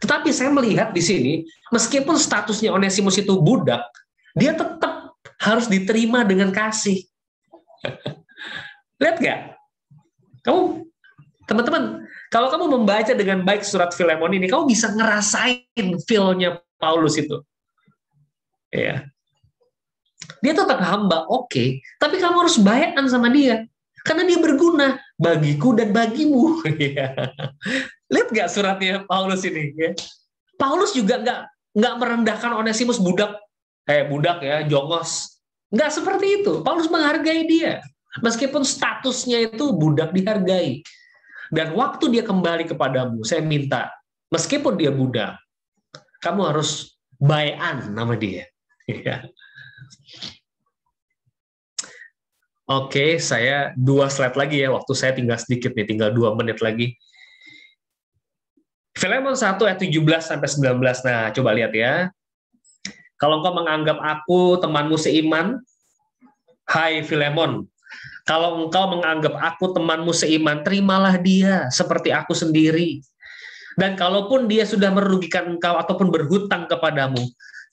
Tetapi saya melihat di sini, meskipun statusnya Onesimus itu budak, dia tetap harus diterima dengan kasih. Lihat nggak? Kamu, teman-teman, kalau kamu membaca dengan baik surat Filemon ini, kamu bisa ngerasain feel-nya Paulus itu. Ya. Dia tetap hamba, oke. Tapi kamu harus baikan sama dia. Karena dia berguna bagiku dan bagimu. Lihat nggak suratnya Paulus ini? Ya? Paulus juga nggak merendahkan Onesimus budak ya, jongos. Nggak seperti itu. Paulus menghargai dia. Meskipun statusnya itu budak dihargai. Dan waktu dia kembali kepadamu, saya minta, meskipun dia budak, kamu harus baikan nama dia. Oke, saya 2 slide lagi ya. Waktu saya tinggal sedikit nih, tinggal 2 menit lagi. Filemon 1 ayat 17-19. Nah, coba lihat ya. Kalau engkau menganggap aku temanmu seiman, hai Filemon. Kalau engkau menganggap aku temanmu seiman, terimalah dia seperti aku sendiri. Dan kalaupun dia sudah merugikan engkau ataupun berhutang kepadamu,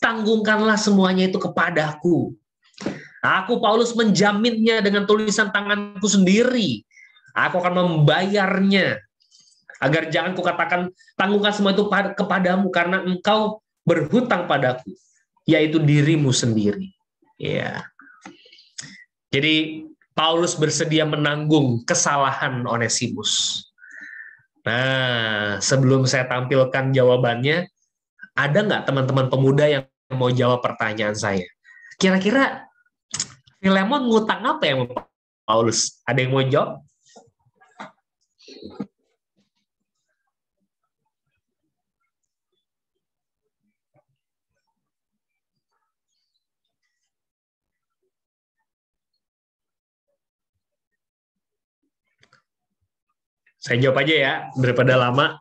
tanggungkanlah semuanya itu kepadaku. Aku Paulus menjaminnya dengan tulisan tanganku sendiri. Aku akan membayarnya. Agar jangan kukatakan tanggungkan semua itu kepadamu karena engkau berhutang padaku, yaitu dirimu sendiri. Ya. Jadi Paulus bersedia menanggung kesalahan Onesimus. Nah, sebelum saya tampilkan jawabannya, ada nggak teman-teman pemuda yang mau jawab pertanyaan saya? Kira-kira Filemon ngutang apa ya Paulus? Ada yang mau jawab? Saya jawab aja ya, daripada lama.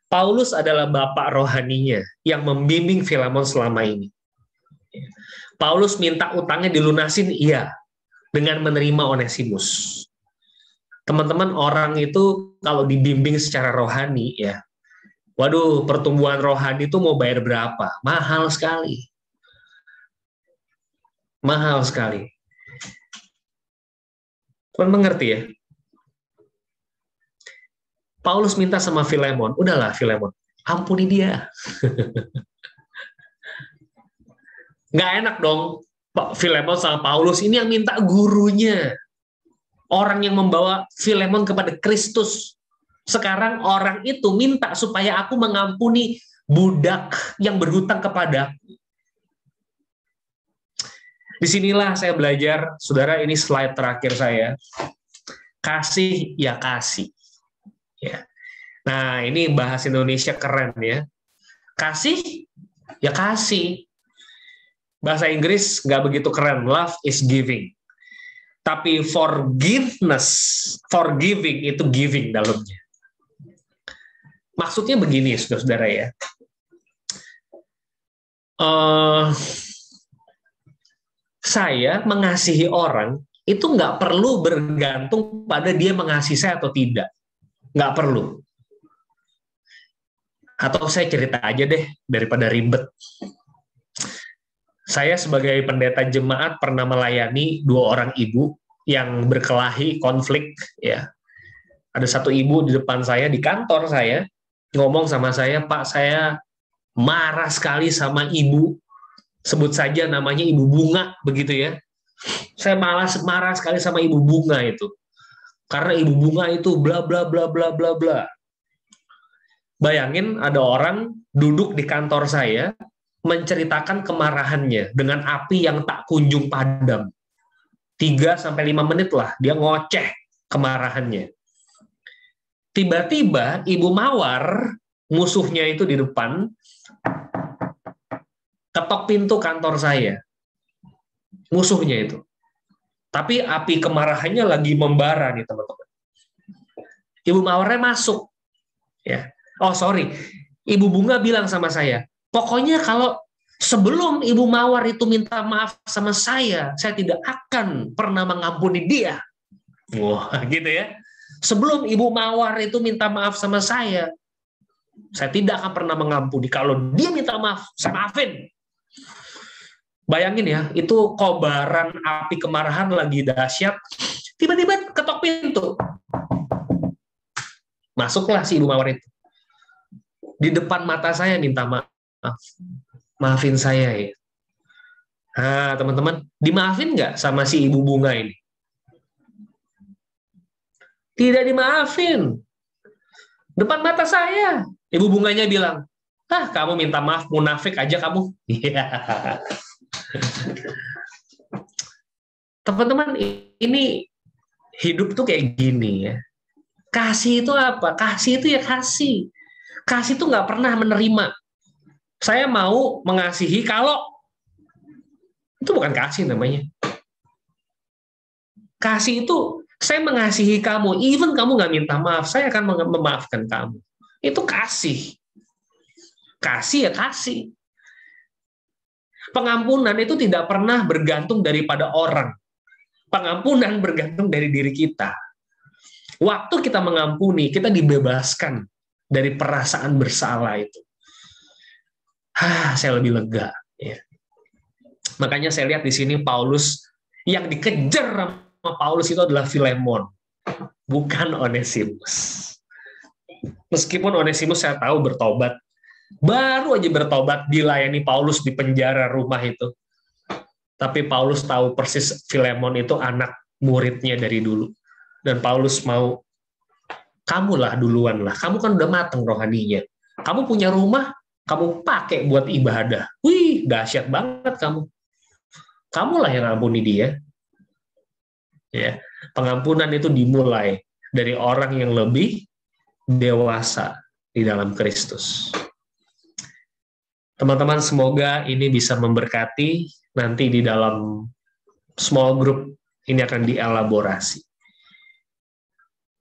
Paulus adalah bapak rohaninya yang membimbing Filemon selama ini. Paulus minta utangnya dilunasin, iya, dengan menerima Onesimus. Teman-teman, orang itu kalau dibimbing secara rohani, ya, waduh, pertumbuhan rohani itu mau bayar berapa? Mahal sekali. Mahal sekali. Teman mengerti ya? Paulus minta sama Filemon, udahlah Filemon, ampuni dia. Nggak enak dong, Filemon sama Paulus ini yang minta gurunya. Orang yang membawa Filemon kepada Kristus. Sekarang orang itu minta supaya aku mengampuni budak yang berhutang kepadaku. Disinilah saya belajar, saudara, ini slide terakhir saya. Kasih ya kasih. Ya. Nah, ini bahasa Indonesia keren ya. Kasih, ya kasih. Bahasa Inggris nggak begitu keren. Love is giving. Tapi forgiving itu giving dalamnya. Maksudnya begini, saudara-saudara ya. Saya mengasihi orang, itu nggak perlu bergantung pada dia mengasihi saya atau tidak. Nggak perlu. Atau saya cerita aja deh, daripada ribet. Saya sebagai pendeta jemaat pernah melayani 2 orang ibu yang berkelahi, konflik. Ya. Ada satu ibu di depan saya, di kantor saya, ngomong sama saya, Pak, saya marah sekali sama ibu. Sebut saja namanya Ibu Bunga, begitu ya. Saya marah sekali sama Ibu Bunga itu. Karena Ibu Bunga itu bla bla bla bla bla bla. Bayangin ada orang duduk di kantor saya menceritakan kemarahannya dengan api yang tak kunjung padam. 3-5 menit lah dia ngoceh kemarahannya. Tiba-tiba Ibu Mawar, musuhnya itu di depan, ketok pintu kantor saya. Musuhnya itu. Tapi api kemarahannya lagi membara nih teman-teman. Ibu Mawarnya masuk. Ya. Oh sorry, Ibu Bunga bilang sama saya, pokoknya kalau sebelum Ibu Mawar itu minta maaf sama saya tidak akan pernah mengampuni dia. Wah, gitu ya. Sebelum Ibu Mawar itu minta maaf sama saya tidak akan pernah mengampuni. Kalau dia minta maaf, saya maafin. Bayangin ya, itu kobaran api kemarahan lagi dahsyat. Tiba-tiba ketok pintu. Masuklah si Ibu Mawar itu. Di depan mata saya minta maaf. Maafin saya ya. Nah, teman-teman, dimaafin nggak sama si ibu bunga ini? Tidak dimaafin. Depan mata saya. Ibu bunganya bilang, kamu minta maaf, munafik aja kamu. Iya. Teman-teman, ini hidup tuh kayak gini ya. Kasih itu apa? Kasih itu ya kasih. Kasih itu nggak pernah menerima. Saya mau mengasihi kalau itu bukan kasih namanya. Kasih itu saya mengasihi kamu, even kamu nggak minta maaf, saya akan memaafkan kamu. Itu kasih. Kasih ya kasih. Pengampunan itu tidak pernah bergantung daripada orang. Pengampunan bergantung dari diri kita. Waktu kita mengampuni, kita dibebaskan dari perasaan bersalah itu. Saya lebih lega. Ya. Makanya saya lihat di sini Paulus, yang dikejar sama Paulus itu adalah Filemon, bukan Onesimus. Meskipun Onesimus saya tahu bertobat, baru aja bertobat dilayani Paulus di penjara rumah itu. Tapi Paulus tahu persis Filemon itu anak muridnya dari dulu. Dan Paulus mau, kamulah duluan lah, kamu kan udah mateng rohaninya. Kamu punya rumah, kamu pakai buat ibadah. Wih, dahsyat banget kamu. Kamulah yang ampuni dia. Ya, pengampunan itu dimulai dari orang yang lebih dewasa di dalam Kristus. Teman-teman, semoga ini bisa memberkati. Nanti di dalam small group ini akan dielaborasi.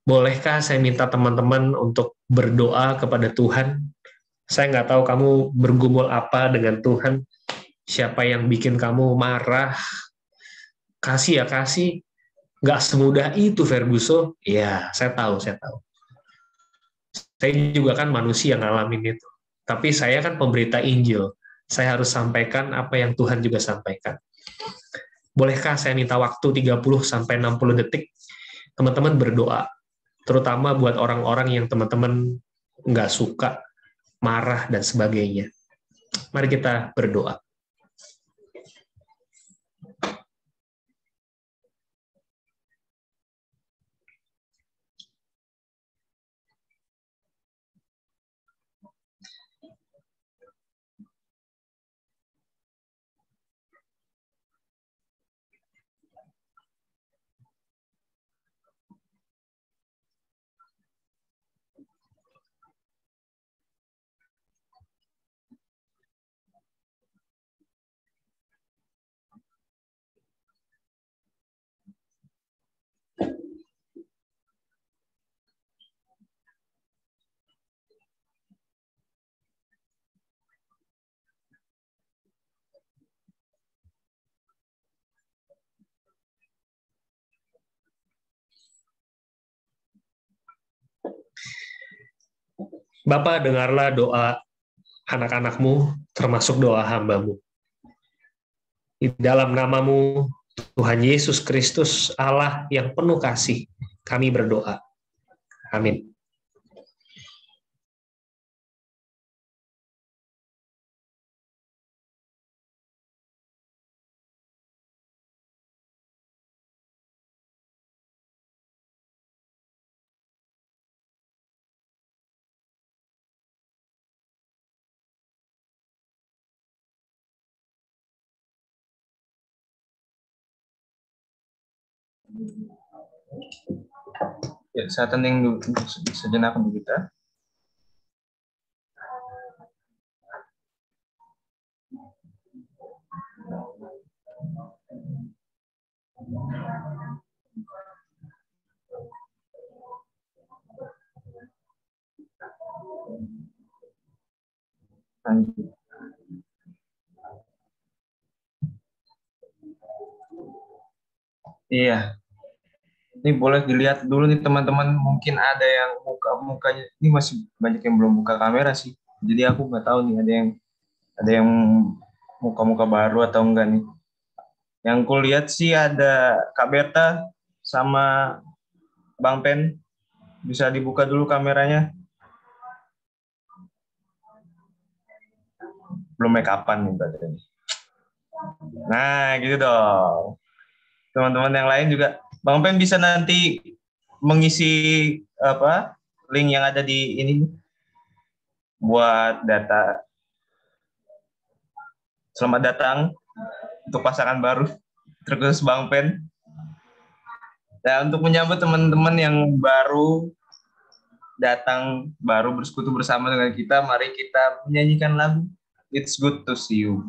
Bolehkah saya minta teman-teman untuk berdoa kepada Tuhan? Saya nggak tahu kamu bergumul apa dengan Tuhan. Siapa yang bikin kamu marah? Kasih ya kasih. Nggak semudah itu, Ferguson. Ya, saya tahu. Saya juga kan manusia yang ngalamin itu. Tapi saya kan pemberita Injil. Saya harus sampaikan apa yang Tuhan juga sampaikan. Bolehkah saya minta waktu 30-60 detik? Teman-teman berdoa. Terutama buat orang-orang yang teman-teman nggak suka, marah, dan sebagainya. Mari kita berdoa. Bapa, dengarlah doa anak-anak-Mu, termasuk doa hamba-Mu. Di dalam nama-Mu, Tuhan Yesus Kristus, Allah yang penuh kasih, kami berdoa. Amin. Ya, saya tenang dulu sejenak untuk kita. Lanjut. Iya. Ini boleh dilihat dulu nih teman-teman, mungkin ada yang mukanya ini masih banyak yang belum buka kamera sih. Jadi aku nggak tahu nih ada yang muka-muka baru atau enggak nih. Yang kulihat sih ada Kak Berta sama Bang Pen. Bisa dibuka dulu kameranya. Belum make upan nih berarti. Nah, gitu dong. Teman-teman yang lain juga, Bang Pen bisa nanti mengisi link yang ada di ini buat data. Selamat datang untuk pasangan baru terkhusus Bang Pen. Dan untuk menyambut teman-teman yang baru datang, baru bersekutu bersama dengan kita, mari kita menyanyikan lagu It's Good to See You.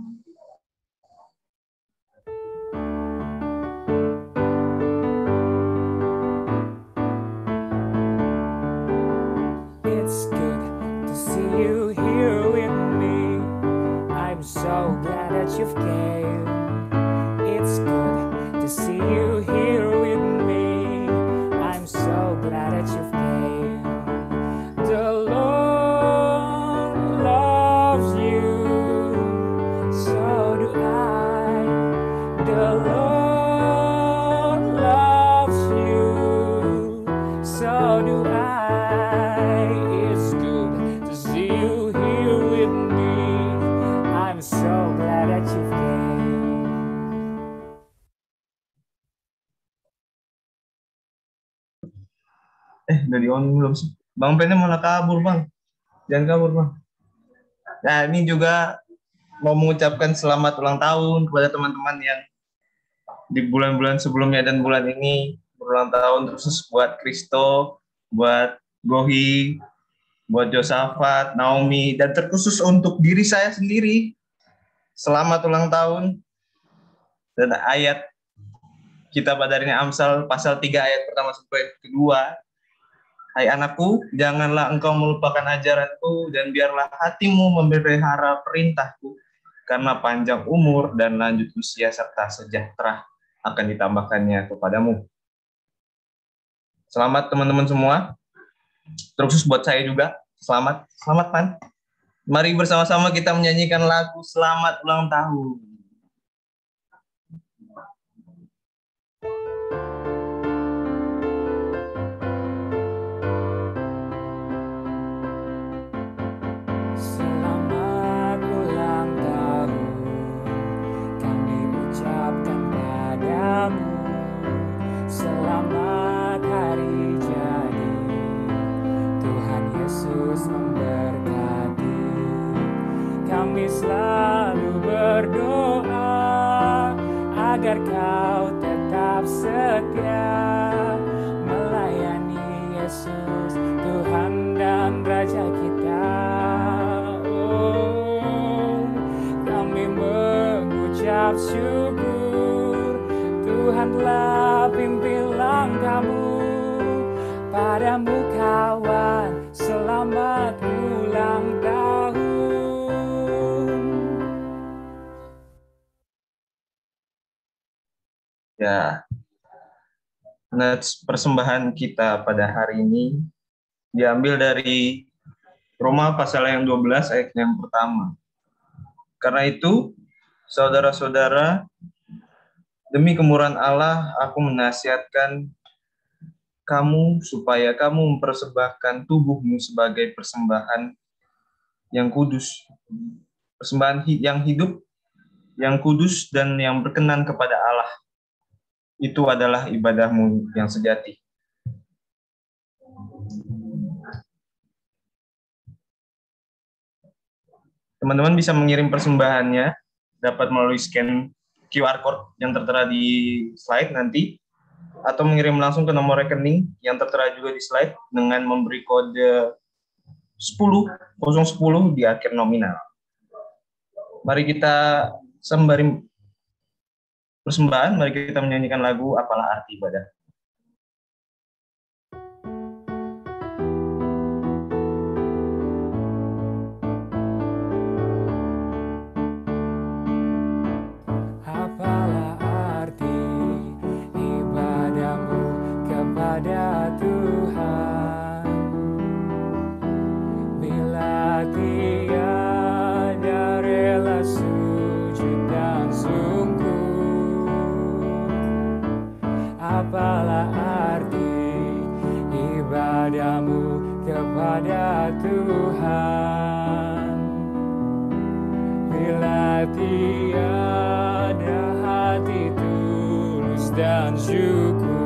It's good to see you here with me. I'm so glad that you've came. It's good to see you here with me. I'm so glad that you've came. The Lord loves you, so do I. The Lord loves you, so do I. It's good to see you here with me. I'm so glad that you came. Udah di on belum sih? Bang Pennya malah kabur, Bang. Jangan kabur, Bang. Nah, ini juga mau mengucapkan selamat ulang tahun kepada teman-teman yang di bulan-bulan sebelumnya dan bulan ini berulang tahun, terus buat Kristo, buat Gohi, buat Josafat, Naomi, dan terkhusus untuk diri saya sendiri. Selamat ulang tahun. Dan ayat kitab hari ini Amsal pasal 3 ayat pertama sampai kedua. Hai anakku, janganlah engkau melupakan ajaranku dan biarlah hatimu memelihara perintahku, karena panjang umur dan lanjut usia serta sejahtera akan ditambahkannya kepadamu. Selamat teman-teman semua. Terus buat saya juga, selamat Pan. Mari bersama-sama kita menyanyikan lagu Selamat Ulang Tahun. Selamat ulang tahun kami ucapkan padamu. Selamat hari jadi, Tuhan Yesus memberkati. Kami selalu berdoa agar kau tetap setia melayani Yesus, Tuhan dan Raja kita. Oh, kami mengucap syukur, Tuhan telah pimpin langkahmu. Padamu kawan, selamat ulang tahun. Ya, persembahan kita pada hari ini diambil dari Roma pasal yang 12 ayat yang pertama. Karena itu, saudara-saudara, demi kemurahan Allah, aku menasihatkan kamu supaya kamu mempersembahkan tubuhmu sebagai persembahan yang kudus, persembahan yang hidup, yang kudus dan yang berkenan kepada Allah. Itu adalah ibadahmu yang sejati. Teman-teman bisa mengirim persembahannya, dapat melalui scan QR code yang tertera di slide nanti, atau mengirim langsung ke nomor rekening yang tertera juga di slide dengan memberi kode 10 di akhir nominal. Mari kita sembari persembahan, mari kita menyanyikan lagu Apalah Arti Ibadah. Apalah arti ibadahmu kepada Tuhan, bila tiada rela sujud dan sungguh. Apalah arti ibadahmu kepada Tuhan, bila tiada dan syukur.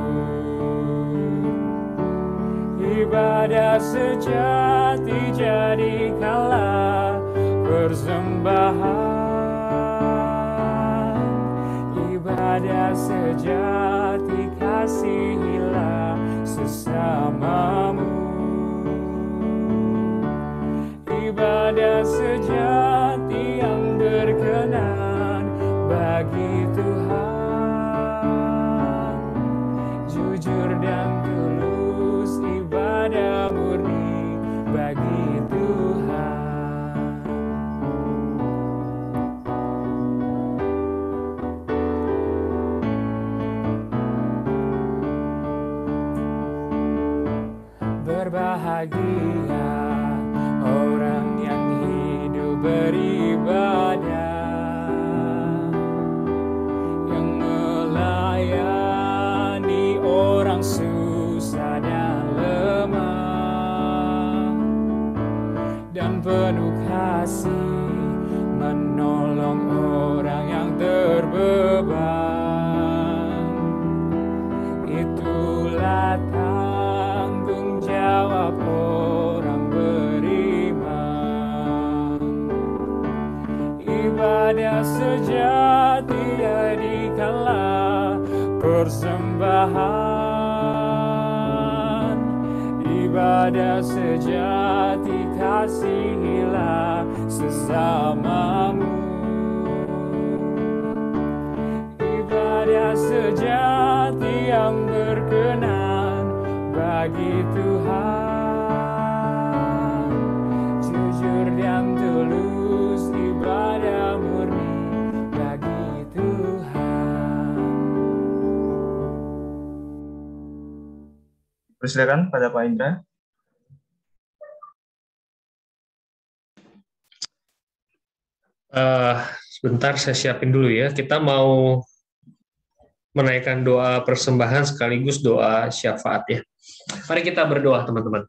Ibadah sejati jadikanlah persembahan. Ibadah sejati kasihilah sesamamu. Ibadah sejati yang berkenan bagi Tuhan. Jujur dan tulus ibadah murni bagi Tuhan. Berbahagia orang yang hidup beribadah, yang melayani orang susah dan lemah, dan penuh kasih menolong orang yang terbeban. Itulah tanggung jawab orang beriman. Ibadah sejati jadikanlah persembahan. Ibadah sejati kasihilah sesamamu. Ibadah sejati yang berkenan bagi Tuhan. Jujur dan tulus ibadah murni bagi Tuhan. Persilakan pada Pak Indra. Sebentar saya siapin dulu ya. Kita mau menaikkan doa persembahan sekaligus doa syafaat ya. Mari kita berdoa teman-teman.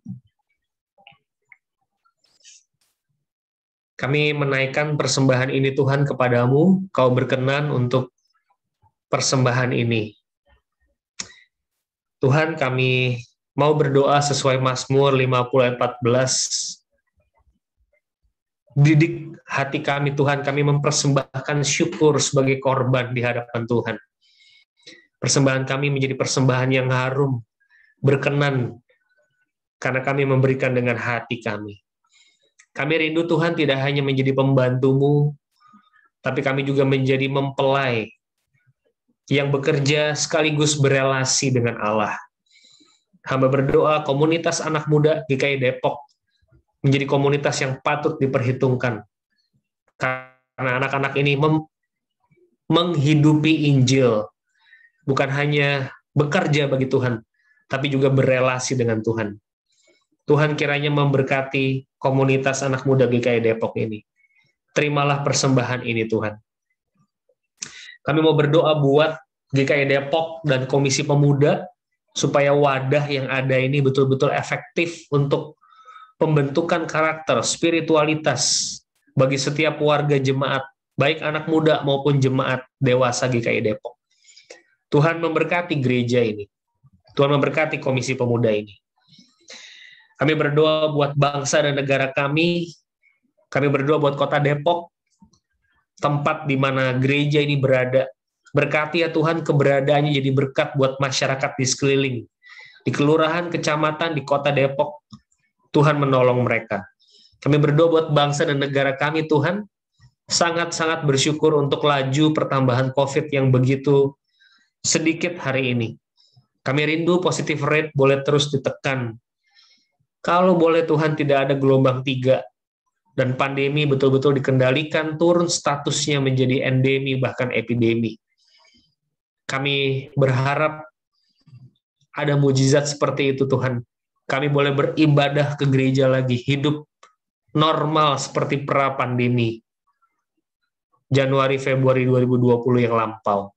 Kami menaikkan persembahan ini Tuhan kepadamu, Kau berkenan untuk persembahan ini. Tuhan, kami mau berdoa sesuai Mazmur 50 ayat 14. Didik hati kami Tuhan, kami mempersembahkan syukur sebagai korban di hadapan Tuhan. Persembahan kami menjadi persembahan yang harum, berkenan, karena kami memberikan dengan hati kami. Kami rindu Tuhan tidak hanya menjadi pembantu-Mu, tapi kami juga menjadi mempelai yang bekerja sekaligus berelasi dengan Allah. Hamba berdoa komunitas anak muda GKI Depok menjadi komunitas yang patut diperhitungkan, karena anak-anak ini menghidupi Injil, bukan hanya bekerja bagi Tuhan, tapi juga berelasi dengan Tuhan. Tuhan kiranya memberkati komunitas anak muda GKI Depok ini. Terimalah persembahan ini Tuhan. Kami mau berdoa buat GKI Depok dan Komisi Pemuda, supaya wadah yang ada ini betul-betul efektif untuk pembentukan karakter, spiritualitas bagi setiap warga jemaat, baik anak muda maupun jemaat dewasa GKI Depok. Tuhan memberkati gereja ini. Tuhan memberkati Komisi Pemuda ini. Kami berdoa buat bangsa dan negara kami. Kami berdoa buat Kota Depok, tempat di mana gereja ini berada. Berkati ya Tuhan keberadaannya jadi berkat buat masyarakat di sekeliling. Di kelurahan, kecamatan, di Kota Depok, Tuhan menolong mereka. Kami berdoa buat bangsa dan negara kami Tuhan. Sangat-sangat bersyukur untuk laju pertambahan COVID yang begitu sedikit hari ini. Kami rindu positive rate boleh terus ditekan. Kalau boleh Tuhan tidak ada gelombang 3 dan pandemi betul-betul dikendalikan, turun statusnya menjadi endemi bahkan epidemi. Kami berharap ada mujizat seperti itu Tuhan. Kami boleh beribadah ke gereja lagi, hidup normal seperti pra-pandemi. Januari Februari 2020 yang lampau.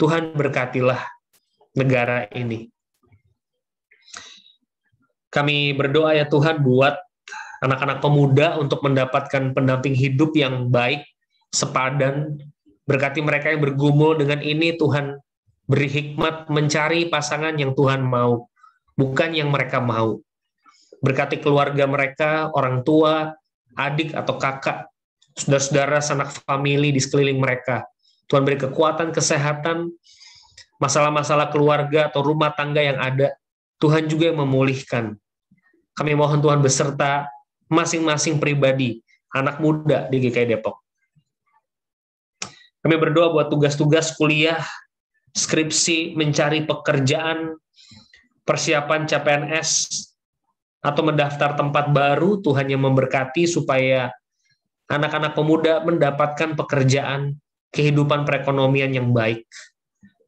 Tuhan berkatilah negara ini. Kami berdoa ya Tuhan buat anak-anak pemuda untuk mendapatkan pendamping hidup yang baik, sepadan. Berkati mereka yang bergumul dengan ini Tuhan. beri hikmat mencari pasangan yang Tuhan mau, bukan yang mereka mau. Berkati keluarga mereka, orang tua, adik atau kakak, saudara-saudara, sanak famili di sekeliling mereka. Tuhan beri kekuatan, kesehatan, masalah-masalah keluarga atau rumah tangga yang ada, Tuhan juga yang memulihkan. Kami mohon Tuhan beserta masing-masing pribadi, anak muda di GKI Depok. Kami berdoa buat tugas-tugas kuliah, skripsi, mencari pekerjaan, persiapan CPNS, atau mendaftar tempat baru. Tuhan yang memberkati supaya anak-anak pemuda mendapatkan pekerjaan, kehidupan perekonomian yang baik.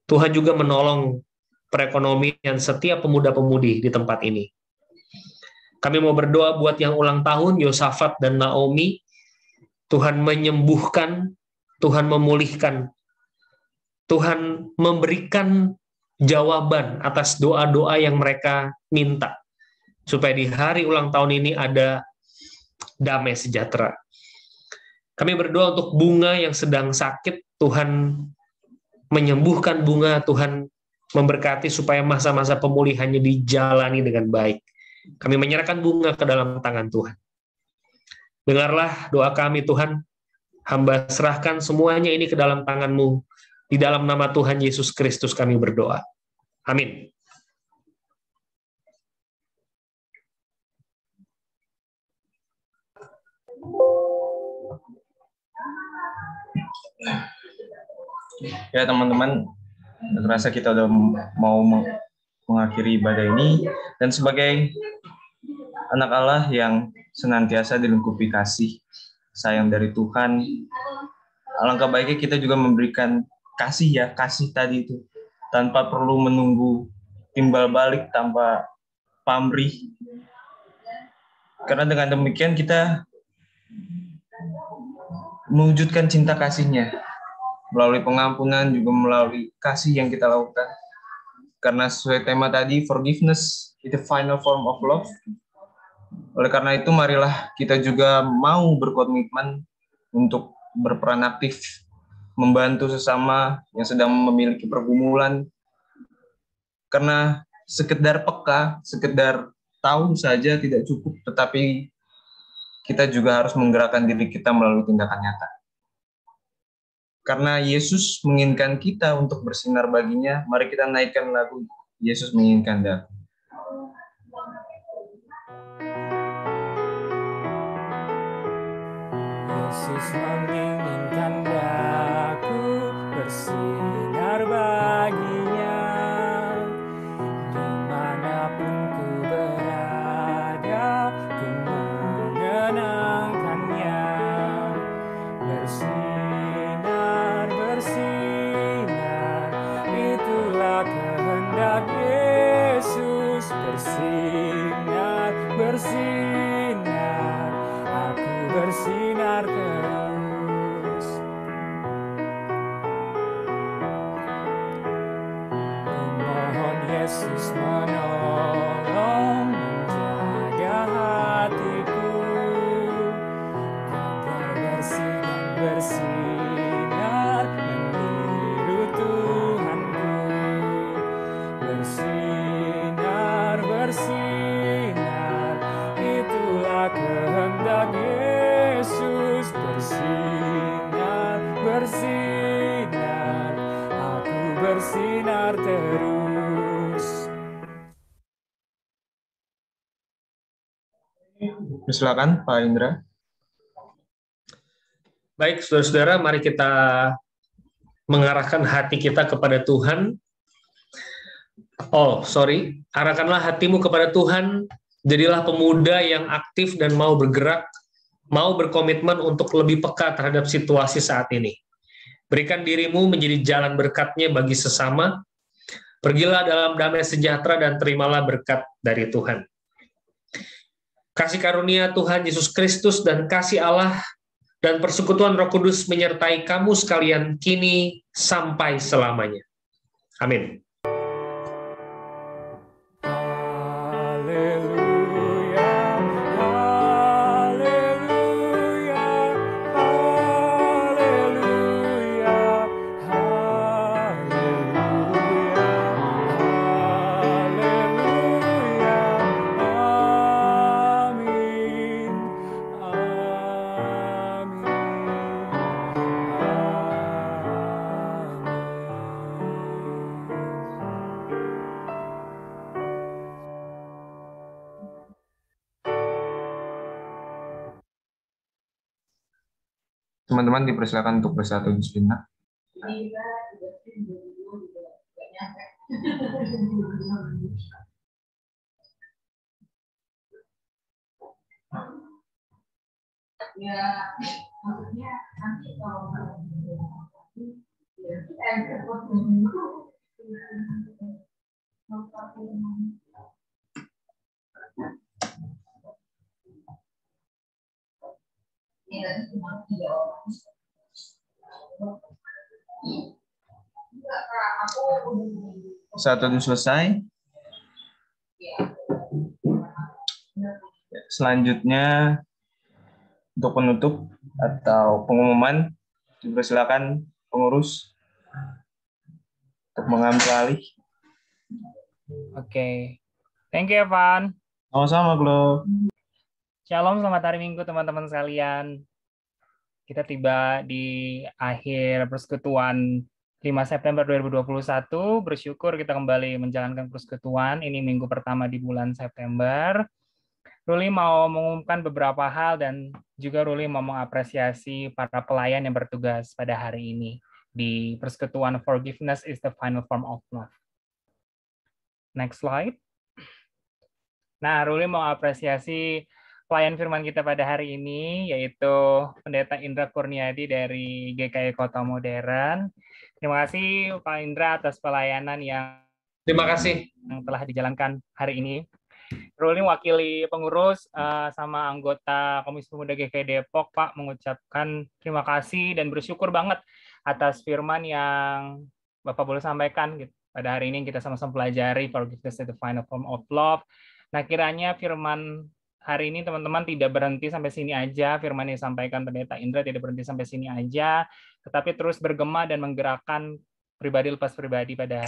Tuhan juga menolong perekonomian setiap pemuda-pemudi di tempat ini. Kami mau berdoa buat yang ulang tahun, Yosafat dan Naomi. Tuhan menyembuhkan, Tuhan memulihkan, Tuhan memberikan jawaban atas doa-doa yang mereka minta, supaya di hari ulang tahun ini ada damai sejahtera. Kami berdoa untuk bunga yang sedang sakit, Tuhan menyembuhkan bunga, Tuhan memberkati supaya masa-masa pemulihannya dijalani dengan baik. Kami menyerahkan bunga ke dalam tangan Tuhan. Dengarlah doa kami Tuhan, hamba serahkan semuanya ini ke dalam tangan-Mu. Di dalam nama Tuhan Yesus Kristus kami berdoa. Amin. Ya teman-teman, terasa kita udah mau mengakhiri ibadah ini, dan sebagai anak Allah yang senantiasa dilengkapi kasih sayang dari Tuhan, alangkah baiknya kita juga memberikan kasih tadi itu, tanpa perlu menunggu timbal balik, tanpa pamrih. Karena dengan demikian kita mewujudkan cinta kasihnya melalui pengampunan, juga melalui kasih yang kita lakukan. Karena sesuai tema tadi, forgiveness is the final form of love. Oleh karena itu, marilah kita juga mau berkomitmen untuk berperan aktif, membantu sesama yang sedang memiliki pergumulan. Karena sekedar peka, sekedar tahu saja tidak cukup, tetapi kita juga harus menggerakkan diri kita melalui tindakan nyata. Karena Yesus menginginkan kita untuk bersinar baginya, mari kita naikkan lagu Yesus menginginkan daku. Yesus menginginkan daku bersinar baginya, dimanapun ku berada, ku mengenangkannya. Bersinar, bersinar, itulah kehendak Yesus. Bersinar, bersinar, aku bersinar terus. Kumohon Yesus menolong, menjaga hatiku, agar bersih dan bersinar meniru Tuhanku. Bersinar, bersinar, itulah kehendak Yesus. Bersinar, bersinar, aku bersinar terus. Silakan Pak Indra. Baik, saudara-saudara, mari kita mengarahkan hati kita kepada Tuhan. Arahkanlah hatimu kepada Tuhan. Jadilah pemuda yang aktif dan mau bergerak, mau berkomitmen untuk lebih peka terhadap situasi saat ini. Berikan dirimu menjadi jalan berkat-Nya bagi sesama. Pergilah dalam damai sejahtera dan terimalah berkat dari Tuhan. Kasih karunia Tuhan Yesus Kristus dan kasih Allah dan persekutuan Roh Kudus menyertai kamu sekalian kini sampai selamanya. Amin. Teman-teman dipersilakan untuk bersatu di sejenak. Ya, maksudnya nanti kalau satu selesai. Selanjutnya untuk penutup atau pengumuman, dipersilakan pengurus untuk mengambil alih. Oke. Thank you, Evan. Sama-sama, Glo. Shalom, selamat hari Minggu, teman-teman sekalian. Kita tiba di akhir persekutuan 5 September 2021. Bersyukur kita kembali menjalankan persekutuan. Ini minggu pertama di bulan September. Ruli mau mengumumkan beberapa hal dan juga Ruli mau mengapresiasi para pelayan yang bertugas pada hari ini di persekutuan Forgiveness is the Final Form of Love. Next slide. Nah, Ruli mau apresiasi pelayan firman kita pada hari ini, yaitu Pendeta Indra Kurniadi dari GKI Kota Modern. Terima kasih Pak Indra atas pelayanan yang Terima kasih yang telah dijalankan hari ini. Ruli wakili pengurus sama anggota Komisi Pemuda GKI Depok, Pak, mengucapkan terima kasih dan bersyukur banget atas firman yang Bapak boleh sampaikan gitu. Pada hari ini kita sama-sama pelajari Forgiveness is the Final Form of Love. Nah, kiranya firman hari ini teman-teman tidak berhenti sampai sini aja, firman yang disampaikan Pendeta Indra tidak berhenti sampai sini aja, tetapi terus bergema dan menggerakkan pribadi lepas pribadi pada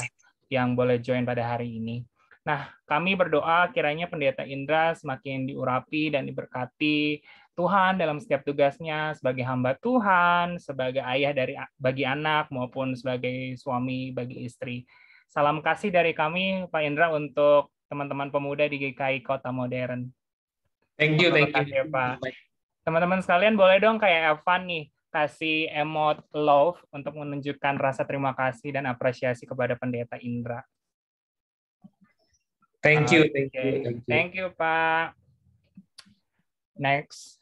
yang boleh join pada hari ini. Nah, kami berdoa kiranya Pendeta Indra semakin diurapi dan diberkati Tuhan dalam setiap tugasnya sebagai hamba Tuhan, sebagai ayah bagi anak, maupun sebagai suami bagi istri. Salam kasih dari kami, Pak Indra, untuk teman-teman pemuda di GKI Kota Modern. Thank you. Pak. Teman-teman sekalian boleh dong kayak Evan nih, kasih emote love untuk menunjukkan rasa terima kasih dan apresiasi kepada Pendeta Indra. Thank you. Thank you, Pak. Next,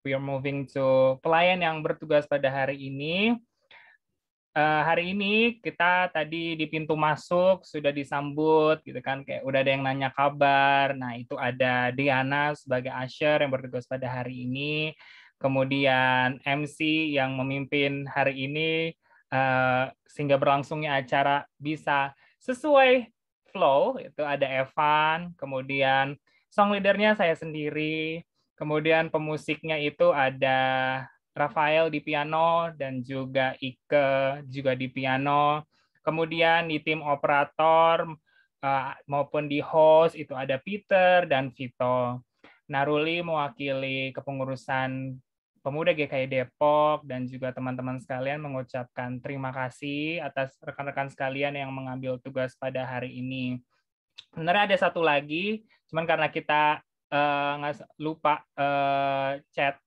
we are moving to pelayan yang bertugas pada hari ini. Hari ini kita tadi di pintu masuk sudah disambut, gitu kan, kayak udah ada yang nanya kabar. Nah, itu ada Diana sebagai usher yang bertugas pada hari ini. Kemudian MC yang memimpin hari ini sehingga berlangsungnya acara bisa sesuai flow, itu ada Evan, kemudian song leadernya saya sendiri, kemudian pemusiknya itu ada Rafael di piano dan juga Ike juga di piano, kemudian di tim operator maupun di host itu ada Peter dan Vito. Naruli mewakili kepengurusan Pemuda GKI Depok dan juga teman-teman sekalian mengucapkan terima kasih atas rekan-rekan sekalian yang mengambil tugas pada hari ini. Sebenarnya ada satu lagi, cuman karena kita lupa chat,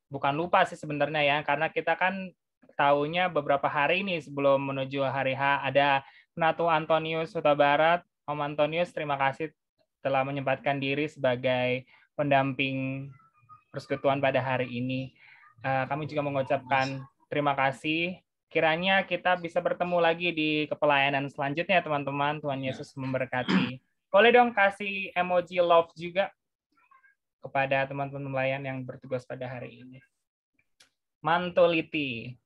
bukan lupa sih sebenarnya ya, karena kita kan tahunya beberapa hari ini sebelum menuju hari H ada Penatua Antonius Huta Barat. Om Antonius, terima kasih telah menyempatkan diri sebagai pendamping persekutuan pada hari ini. Kami juga mengucapkan terima kasih. Kiranya kita bisa bertemu lagi di kepelayanan selanjutnya, teman-teman. Tuhan Yesus memberkati. Boleh dong kasih emoji love juga kepada teman-teman pelayan yang bertugas pada hari ini. Mantoliti.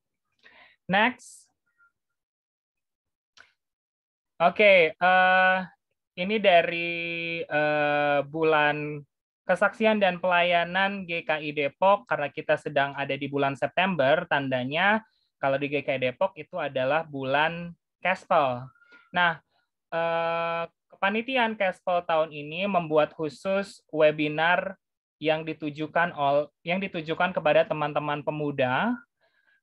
Next. Oke, ini dari bulan Kesaksian dan Pelayanan GKI Depok, karena kita sedang ada di bulan September, tandanya kalau di GKI Depok itu adalah bulan Kespel. Nah, kepanitiaan Kespel tahun ini membuat khusus webinar yang ditujukan kepada teman-teman pemuda.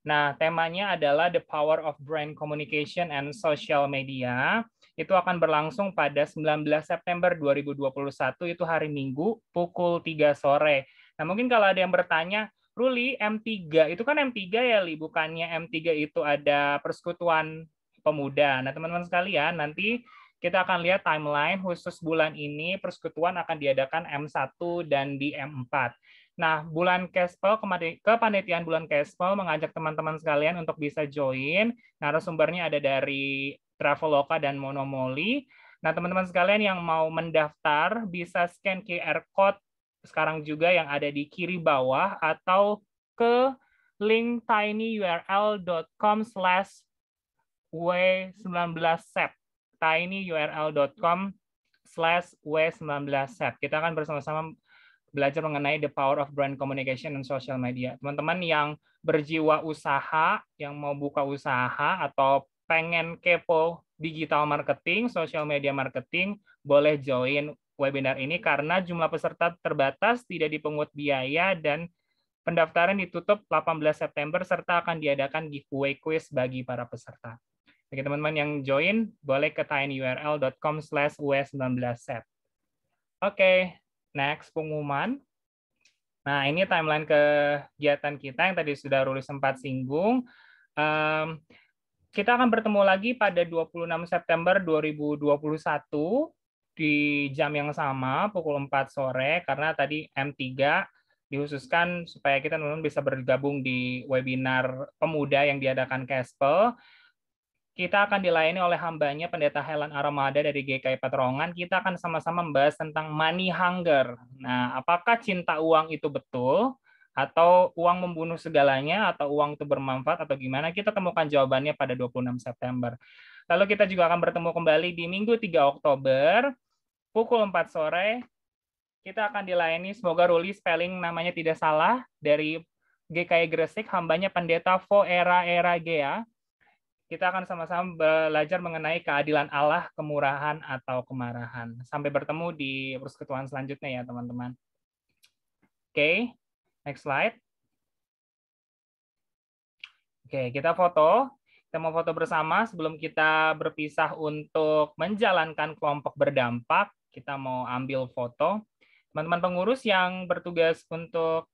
Nah, temanya adalah The Power of Brand Communication and Social Media. Itu akan berlangsung pada 19 September 2021, itu hari Minggu, pukul 3 sore. Nah, mungkin kalau ada yang bertanya, Ruli, M3 itu kan M3 ya, Li, bukannya M3 itu ada Persekutuan Pemuda. Nah, teman-teman sekalian, nanti kita akan lihat timeline khusus bulan ini persekutuan akan diadakan M1 dan di M4. Nah, bulan Kespel, kepanitiaan bulan Kespel mengajak teman-teman sekalian untuk bisa join. Narasumbernya ada dari Traveloka dan Monomoly. Nah, teman-teman sekalian yang mau mendaftar bisa scan QR code sekarang juga yang ada di kiri bawah atau ke link tinyurl.com/w19sep tinyurl.com/w19sep. Kita akan bersama-sama belajar mengenai the power of brand communication and social media. Teman-teman yang berjiwa usaha, yang mau buka usaha atau pengen kepo digital marketing, social media marketing, boleh join webinar ini karena jumlah peserta terbatas, tidak dipungut biaya, dan pendaftaran ditutup 18 September serta akan diadakan giveaway quiz bagi para peserta. Bagi teman-teman yang join, boleh ke tinyurl.com/w19sep. Oke, next pengumuman. Nah, ini timeline kegiatan kita yang tadi sudah Ruli sempat singgung. Kita akan bertemu lagi pada 26 September 2021 di jam yang sama, pukul 4 sore, karena tadi M3 dikhususkan supaya kita teman-teman bisa bergabung di webinar pemuda yang diadakan Kespel. Kita akan dilayani oleh hambanya Pendeta Helen Aramada dari GKI Peterongan. Kita akan sama-sama membahas tentang money hunger. Nah, apakah cinta uang itu betul? Atau uang membunuh segalanya? Atau uang itu bermanfaat? Atau gimana? Kita temukan jawabannya pada 26 September. Lalu kita juga akan bertemu kembali di Minggu 3 Oktober, pukul 4 sore. Kita akan dilayani, semoga Ruli spelling namanya tidak salah, dari GKI Gresik, hambanya Pendeta Voera Gea. Kita akan sama-sama belajar mengenai keadilan Allah, kemurahan, atau kemarahan. Sampai bertemu di persekutuan selanjutnya ya, teman-teman. Oke, next slide. Oke, kita foto. Kita mau foto bersama sebelum kita berpisah untuk menjalankan kelompok berdampak. Kita mau ambil foto. Teman-teman pengurus yang bertugas untuk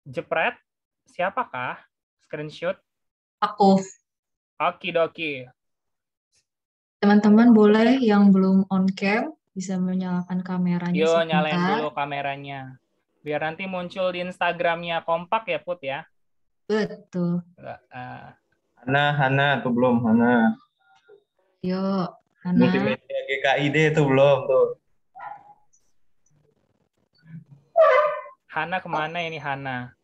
jepret, siapakah? Screenshot. Aku. Okidoki. Teman-teman boleh yang belum on cam bisa menyalakan kameranya Yo, sebentar. nyalain dulu kameranya. Biar nanti muncul di Instagramnya kompak ya, Put ya. Betul. Hana tuh belum, Hana. Yuk, Hana. Multimedia GKID itu belum tuh. Hana kemana ini Hana?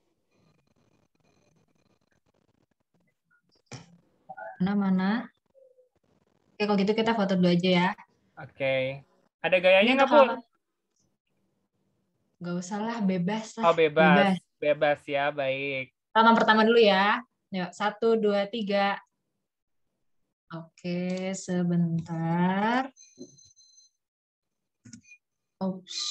Mana? Oke, kalau gitu kita foto dulu aja ya. Oke. Ada gayanya Ini nggak, untuk Put? Nggak usah lah, bebas lah. Oh, bebas. Bebas ya, baik. Halaman pertama dulu ya. Yuk, 1, 2, 3. Oke, sebentar. Oops.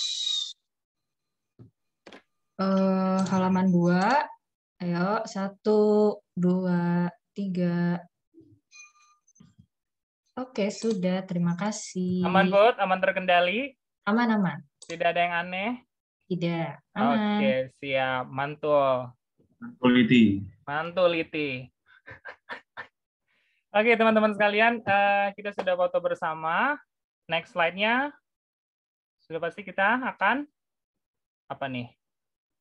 Halaman 2. Ayo, 1, 2, 3. Oke, sudah. Terima kasih. Aman, Put? Aman terkendali? Aman. Tidak ada yang aneh? Tidak. Aman. Oke, siap. Mantul. Mantuliti. Oke, teman-teman sekalian, kita sudah foto bersama. Next slide-nya. Sudah pasti kita akan apa nih?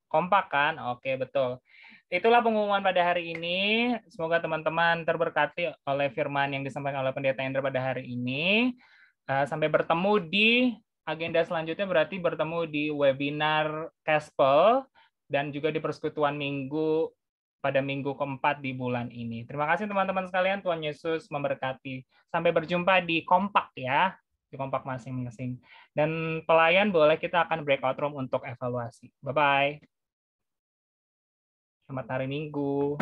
Kompak kan? Oke, betul. Itulah pengumuman pada hari ini. Semoga teman-teman terberkati oleh firman yang disampaikan oleh Pendeta Hendra pada hari ini. Sampai bertemu di agenda selanjutnya, berarti bertemu di webinar Kespel dan juga di persekutuan minggu pada minggu keempat di bulan ini. Terima kasih teman-teman sekalian. Tuhan Yesus memberkati. Sampai berjumpa di kompak ya. Di kompak masing-masing. Dan pelayan boleh kita akan breakout room untuk evaluasi. Bye-bye. Selamat hari Minggu.